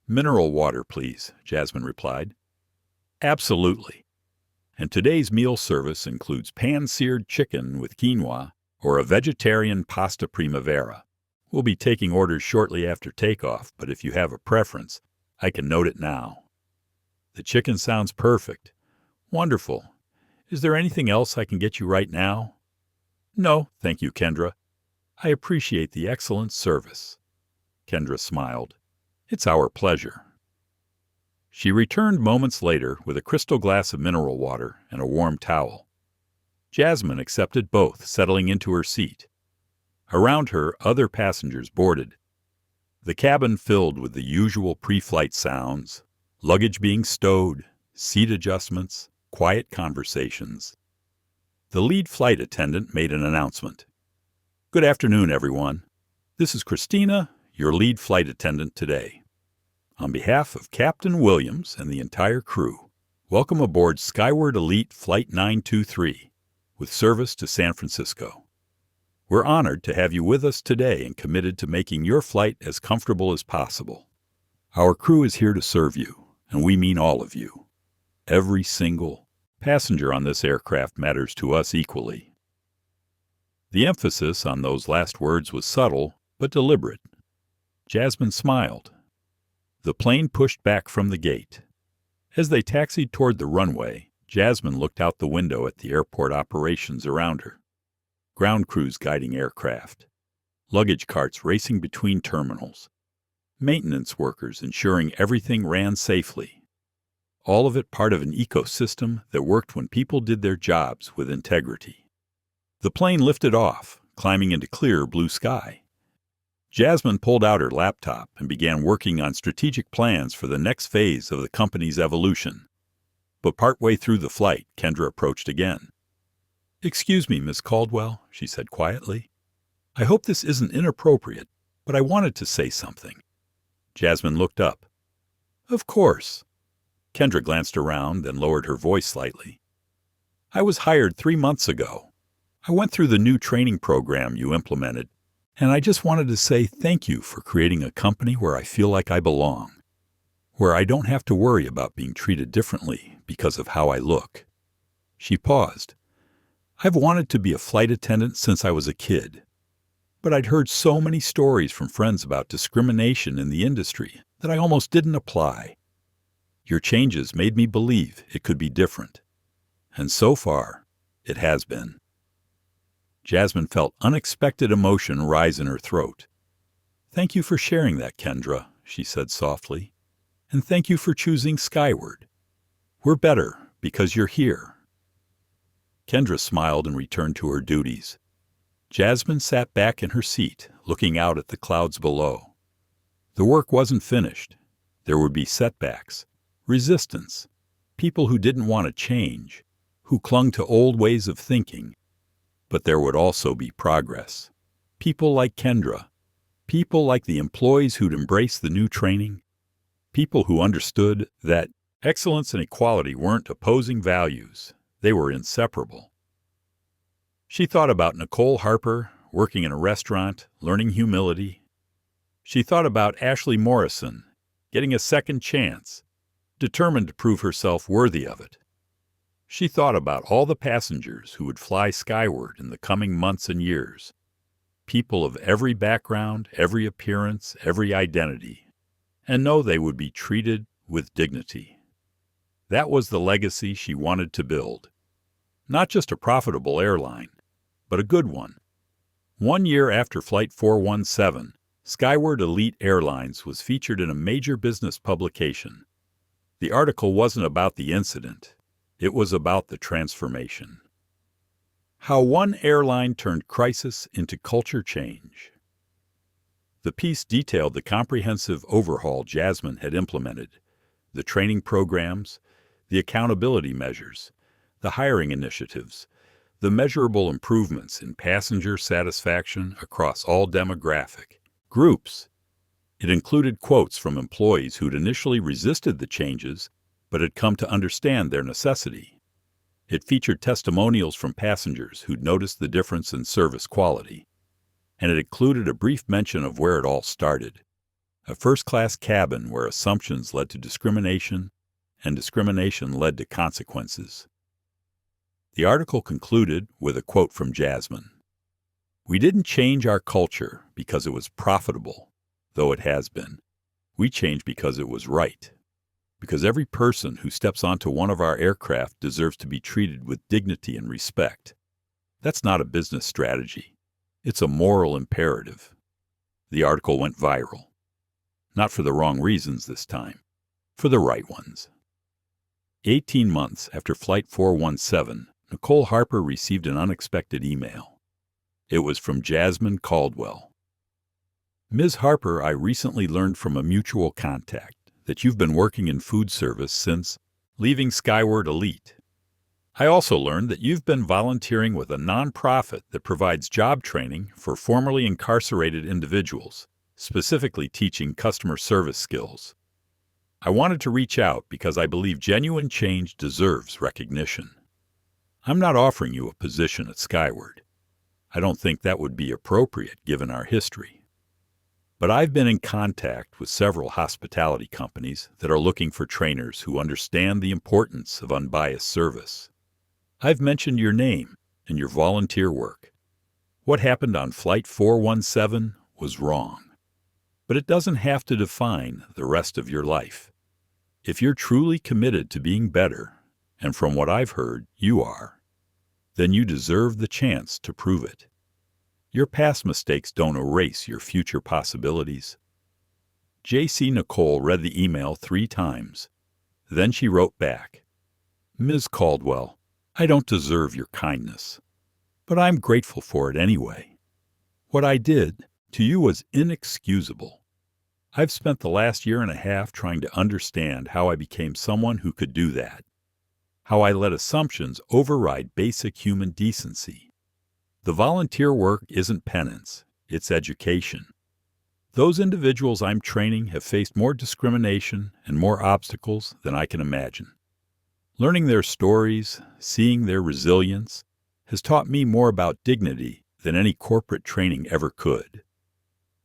[SPEAKER 1] Mineral water, please, Jasmine replied. Absolutely. And today's meal service includes pan-seared chicken with quinoa or a vegetarian pasta primavera. We'll be taking orders shortly after takeoff, but if you have a preference, I can note it now. The chicken sounds perfect. Wonderful. Is there anything else I can get you right now? No, thank you, Kendra. I appreciate the excellent service. Kendra smiled. It's our pleasure. She returned moments later with a crystal glass of mineral water and a warm towel. Jasmine accepted both, settling into her seat. Around her, other passengers boarded. The cabin filled with the usual pre-flight sounds, luggage being stowed, seat adjustments, quiet conversations. The lead flight attendant made an announcement. Good afternoon, everyone. This is Christina, your lead flight attendant today. On behalf of Captain Williams and the entire crew, welcome aboard Skyward Elite Flight 923, with service to San Francisco. We're honored to have you with us today and committed to making your flight as comfortable as possible. Our crew is here to serve you, and we mean all of you. Every single passenger on this aircraft matters to us equally. The emphasis on those last words was subtle but deliberate. Jasmine smiled. The plane pushed back from the gate. As they taxied toward the runway, Jasmine looked out the window at the airport operations around her. Ground crews guiding aircraft, luggage carts racing between terminals, maintenance workers ensuring everything ran safely. All of it part of an ecosystem that worked when people did their jobs with integrity. The plane lifted off, climbing into clear blue sky. Jasmine pulled out her laptop and began working on strategic plans for the next phase of the company's evolution. But partway through the flight, Kendra approached again. Excuse me, Miss Caldwell, she said quietly. I hope this isn't inappropriate, but I wanted to say something. Jasmine looked up. Of course. Kendra glanced around, then lowered her voice slightly. I was hired 3 months ago. I went through the new training program you implemented, And I just wanted to say thank you for creating a company where I feel like I belong, where I don't have to worry about being treated differently because of how I look." She paused. "I've wanted to be a flight attendant since I was a kid, but I'd heard so many stories from friends about discrimination in the industry that I almost didn't apply. Your changes made me believe it could be different. And so far, it has been." Jasmine felt unexpected emotion rise in her throat. "Thank you for sharing that, Kendra," she said softly. "And thank you for choosing Skyward. We're better because you're here." Kendra smiled and returned to her duties. Jasmine sat back in her seat, looking out at the clouds below. The work wasn't finished. There would be setbacks, resistance, people who didn't want to change, who clung to old ways of thinking. But there would also be progress. People like Kendra, people like the employees who'd embraced the new training, people who understood that excellence and equality weren't opposing values, they were inseparable. She thought about Nicole Harper, working in a restaurant, learning humility. She thought about Ashley Morrison, getting a second chance, determined to prove herself worthy of it. She thought about all the passengers who would fly skyward in the coming months and years, people of every background, every appearance, every identity, and know they would be treated with dignity. That was the legacy she wanted to build. Not just a profitable airline, but a good one. 1 year after Flight 417, Skyward Elite Airlines was featured in a major business publication. The article wasn't about the incident. It was about the transformation. How one airline turned crisis into culture change. The piece detailed the comprehensive overhaul Jasmine had implemented, the training programs, the accountability measures, the hiring initiatives, the measurable improvements in passenger satisfaction across all demographic groups. It included quotes from employees who'd initially resisted the changes but had come to understand their necessity. It featured testimonials from passengers who'd noticed the difference in service quality. And it included a brief mention of where it all started, a first-class cabin where assumptions led to discrimination, and discrimination led to consequences. The article concluded with a quote from Jasmine. "We didn't change our culture because it was profitable, though it has been. We changed because it was right. Because every person who steps onto one of our aircraft deserves to be treated with dignity and respect. That's not a business strategy. It's a moral imperative." The article went viral. Not for the wrong reasons this time, for the right ones. 18 months after Flight 417, Nicole Harper received an unexpected email. It was from Jasmine Caldwell. "Ms. Harper, I recently learned from a mutual contact that you've been working in food service since leaving Skyward Elite. I also learned that you've been volunteering with a nonprofit that provides job training for formerly incarcerated individuals, specifically teaching customer service skills. I wanted to reach out because I believe genuine change deserves recognition. I'm not offering you a position at Skyward. I don't think that would be appropriate given our history. But I've been in contact with several hospitality companies that are looking for trainers who understand the importance of unbiased service. I've mentioned your name and your volunteer work. What happened on Flight 417 was wrong. But it doesn't have to define the rest of your life. If you're truly committed to being better, and from what I've heard, you are, then you deserve the chance to prove it. Your past mistakes don't erase your future possibilities." J.C. Nicole read the email 3 times. Then she wrote back, "Ms. Caldwell, I don't deserve your kindness, but I'm grateful for it anyway. What I did to you was inexcusable. I've spent the last year and a half trying to understand how I became someone who could do that, how I let assumptions override basic human decency. The volunteer work isn't penance, it's education. Those individuals I'm training have faced more discrimination and more obstacles than I can imagine. Learning their stories, seeing their resilience, has taught me more about dignity than any corporate training ever could.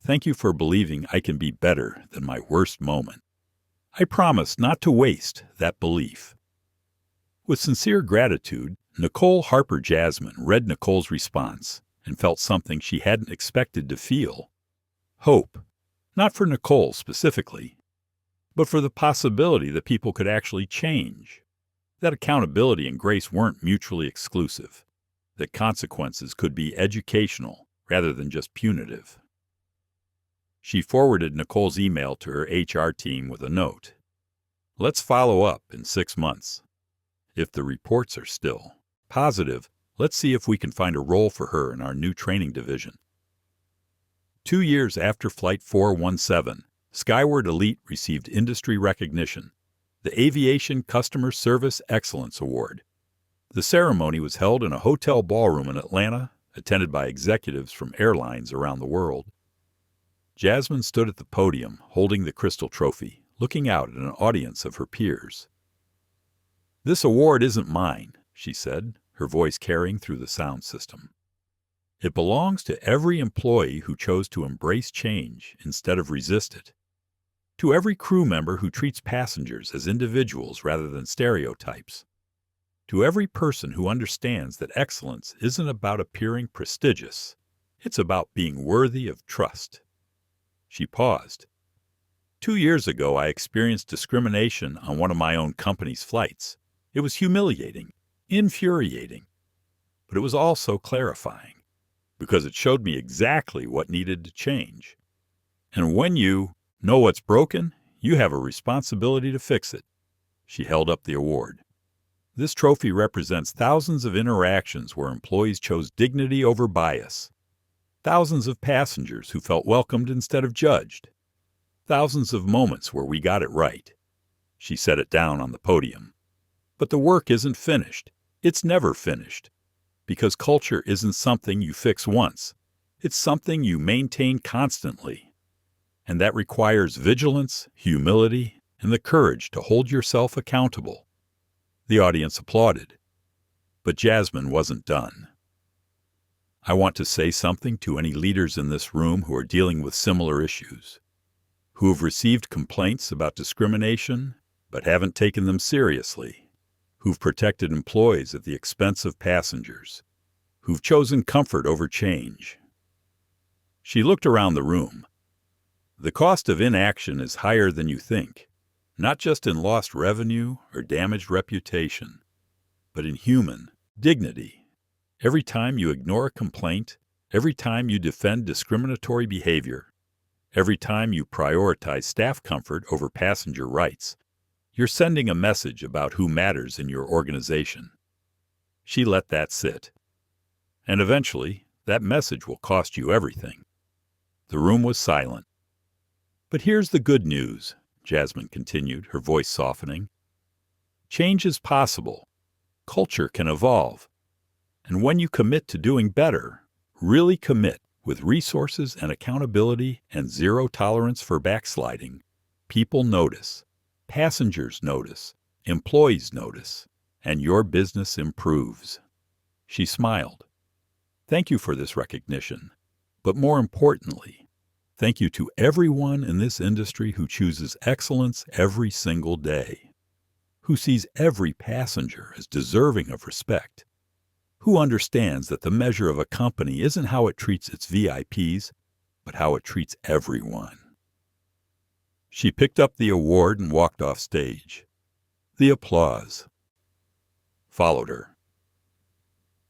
[SPEAKER 1] Thank you for believing I can be better than my worst moment. I promise not to waste that belief." With sincere gratitude, Nicole Harper Jasmine read Nicole's response and felt something she hadn't expected to feel. Hope, not for Nicole specifically, but for the possibility that people could actually change, that accountability and grace weren't mutually exclusive, that consequences could be educational rather than just punitive. She forwarded Nicole's email to her HR team with a note. "Let's follow up in 6 months. If the reports are still positive, let's see if we can find a role for her in our new training division." 2 years after Flight 417, Skyward Elite received industry recognition, the Aviation Customer Service Excellence Award. The ceremony was held in a hotel ballroom in Atlanta, attended by executives from airlines around the world. Jasmine stood at the podium, holding the crystal trophy, looking out at an audience of her peers. "This award isn't mine," she said, her voice carrying through the sound system. "It belongs to every employee who chose to embrace change instead of resist it, to every crew member who treats passengers as individuals rather than stereotypes, to every person who understands that excellence isn't about appearing prestigious, it's about being worthy of trust." She paused. 2 years ago, I experienced discrimination on one of my own company's flights. It was humiliating, infuriating, but it was also clarifying, because it showed me exactly what needed to change. And when you know what's broken, you have a responsibility to fix it. She held up the award. This trophy represents thousands of interactions where employees chose dignity over bias, thousands of passengers who felt welcomed instead of judged, thousands of moments where we got it right. She set it down on the podium. But the work isn't finished. It's never finished. Because culture isn't something you fix once. It's something you maintain constantly. And that requires vigilance, humility, and the courage to hold yourself accountable. The audience applauded. But Jasmine wasn't done. "I want to say something to any leaders in this room who are dealing with similar issues, who have received complaints about discrimination but haven't taken them seriously, who've protected employees at the expense of passengers, who've chosen comfort over change." She looked around the room. "The cost of inaction is higher than you think, not just in lost revenue or damaged reputation, but in human dignity. Every time you ignore a complaint, every time you defend discriminatory behavior, every time you prioritize staff comfort over passenger rights, you're sending a message about who matters in your organization." She let that sit. "And eventually, that message will cost you everything." The room was silent. "But here's the good news," Jasmine continued, her voice softening. "Change is possible. Culture can evolve. And when you commit to doing better, really commit with resources and accountability and zero tolerance for backsliding, people notice, passengers notice, employees notice, and your business improves." She smiled. "Thank you for this recognition. But more importantly, thank you to everyone in this industry who chooses excellence every single day, who sees every passenger as deserving of respect, who understands that the measure of a company isn't how it treats its VIPs, but how it treats everyone." She picked up the award and walked off stage. The applause followed her.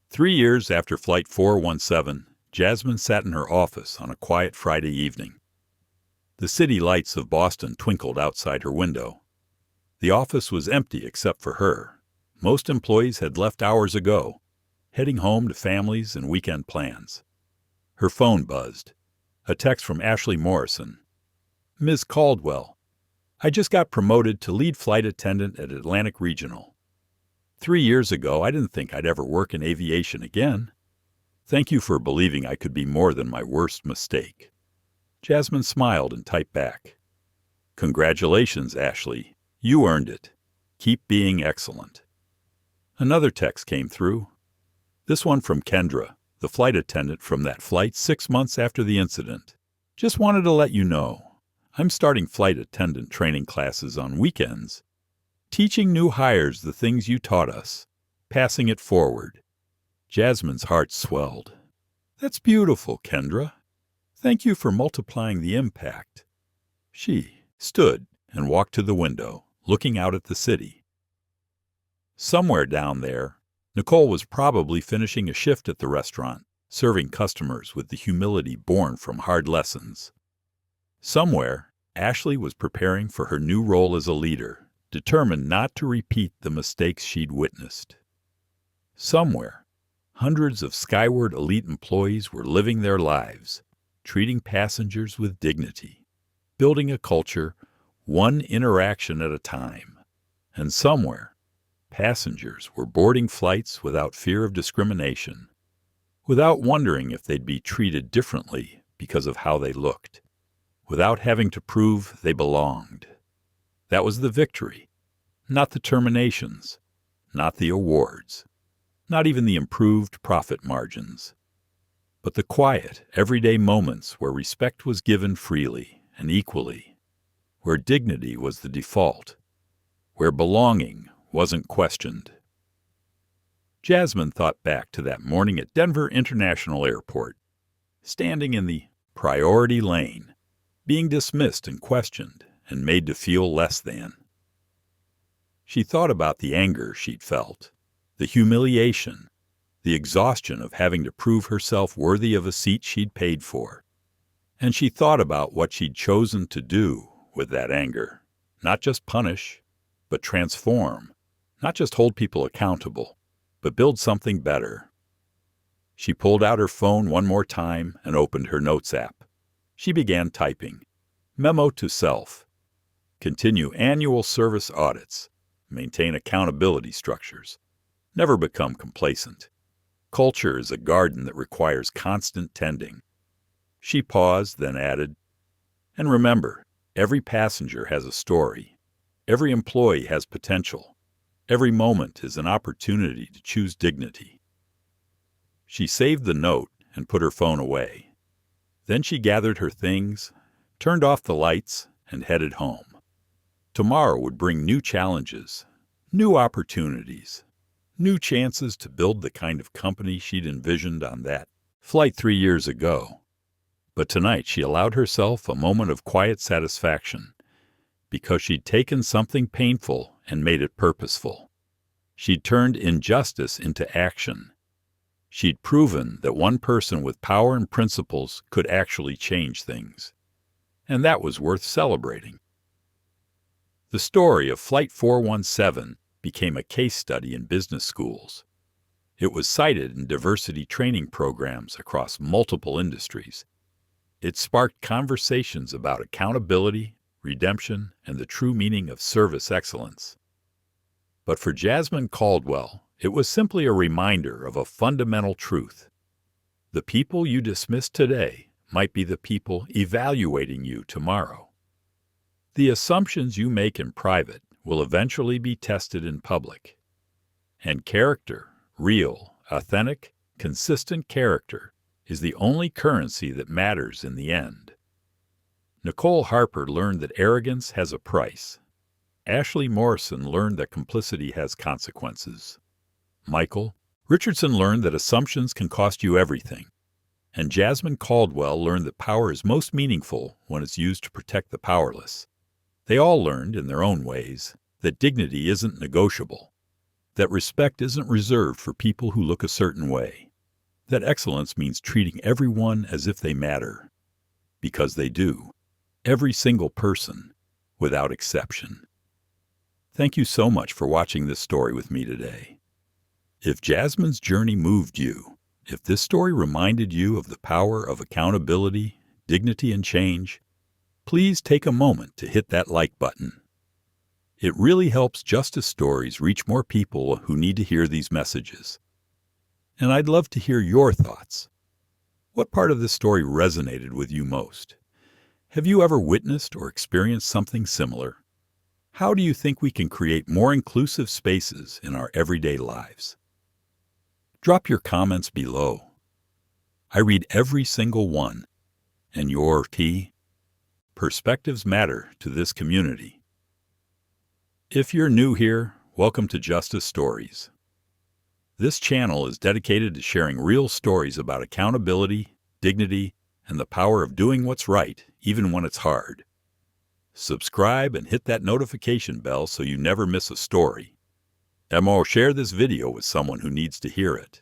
[SPEAKER 1] 3 years after Flight 417, Jasmine sat in her office on a quiet Friday evening. The city lights of Boston twinkled outside her window. The office was empty except for her. Most employees had left hours ago, heading home to families and weekend plans. Her phone buzzed. A text from Ashley Morrison. "Ms. Caldwell, I just got promoted to lead flight attendant at Atlantic Regional. 3 years ago, I didn't think I'd ever work in aviation again. Thank you for believing I could be more than my worst mistake." Jasmine smiled and typed back. "Congratulations, Ashley. You earned it. Keep being excellent." Another text came through. This one from Kendra. the flight attendant from that flight 6 months after the incident. Just wanted to let you know. I'm starting flight attendant training classes on weekends. Teaching new hires the things you taught us. Passing it forward. Jasmine's heart swelled. That's beautiful, Kendra. Thank you for multiplying the impact. She stood and walked to the window, looking out at the city. Somewhere down there, Nicole was probably finishing a shift at the restaurant, serving customers with the humility born from hard lessons. Somewhere, Ashley was preparing for her new role as a leader, determined not to repeat the mistakes she'd witnessed. Somewhere, hundreds of Skyward Elite employees were living their lives, treating passengers with dignity, building a culture one interaction at a time. And somewhere, passengers were boarding flights without fear of discrimination, without wondering if they'd be treated differently because of how they looked, without having to prove they belonged. That was the victory, not the terminations, not the awards, not even the improved profit margins, but the quiet, everyday moments where respect was given freely and equally, where dignity was the default, where belonging wasn't questioned. Jasmine thought back to that morning at Denver International Airport, standing in the priority lane, being dismissed and questioned and made to feel less than. She thought about the anger she'd felt, the humiliation, the exhaustion of having to prove herself worthy of a seat she'd paid for. And she thought about what she'd chosen to do with that anger, not just punish, but transform, not just hold people accountable, but build something better. She pulled out her phone one more time and opened her Notes app. She began typing. Memo to self. Continue annual service audits. Maintain accountability structures. Never become complacent. Culture is a garden that requires constant tending. She paused, then added, and remember, every passenger has a story. Every employee has potential. Every moment is an opportunity to choose dignity. She saved the note and put her phone away. Then she gathered her things, turned off the lights, and headed home. Tomorrow would bring new challenges, new opportunities, new chances to build the kind of company she'd envisioned on that flight 3 years ago. But tonight she allowed herself a moment of quiet satisfaction, because she'd taken something painful and made it purposeful. She'd turned injustice into action. She'd proven that one person with power and principles could actually change things. And that was worth celebrating. The story of Flight 417 became a case study in business schools. It was cited in diversity training programs across multiple industries. It sparked conversations about accountability, redemption, and the true meaning of service excellence. But for Jasmine Caldwell, it was simply a reminder of a fundamental truth. The people you dismiss today might be the people evaluating you tomorrow. The assumptions you make in private will eventually be tested in public. And character, real, authentic, consistent character, is the only currency that matters in the end. Nicole Harper learned that arrogance has a price. Ashley Morrison learned that complicity has consequences. Michael Richardson learned that assumptions can cost you everything. And Jasmine Caldwell learned that power is most meaningful when it's used to protect the powerless. They all learned, in their own ways, that dignity isn't negotiable, that respect isn't reserved for people who look a certain way, that excellence means treating everyone as if they matter, because they do, every single person, without exception. Thank you so much for watching this story with me today. If Jasmine's journey moved you, if this story reminded you of the power of accountability, dignity, and change, please take a moment to hit that like button. It really helps justice stories reach more people who need to hear these messages. And I'd love to hear your thoughts. What part of this story resonated with you most? Have you ever witnessed or experienced something similar? How do you think we can create more inclusive spaces in our everyday lives? Drop your comments below. I read every single one. And your T? Perspectives matter to this community. If you're new here, welcome to Justice Stories. This channel is dedicated to sharing real stories about accountability, dignity, and the power of doing what's right, even when it's hard. Subscribe and hit that notification bell so you never miss a story. And share this video with someone who needs to hear it.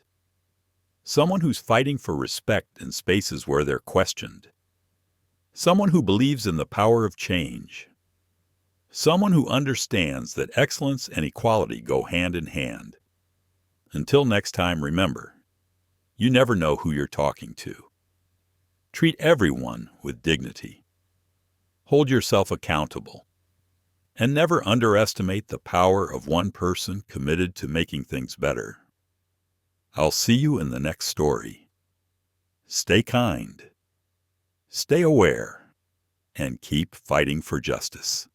[SPEAKER 1] Someone who's fighting for respect in spaces where they're questioned. Someone who believes in the power of change. Someone who understands that excellence and equality go hand in hand. Until next time, remember, you never know who you're talking to. Treat everyone with dignity. Hold yourself accountable. And never underestimate the power of one person committed to making things better. I'll see you in the next story. Stay kind. Stay aware. And keep fighting for justice.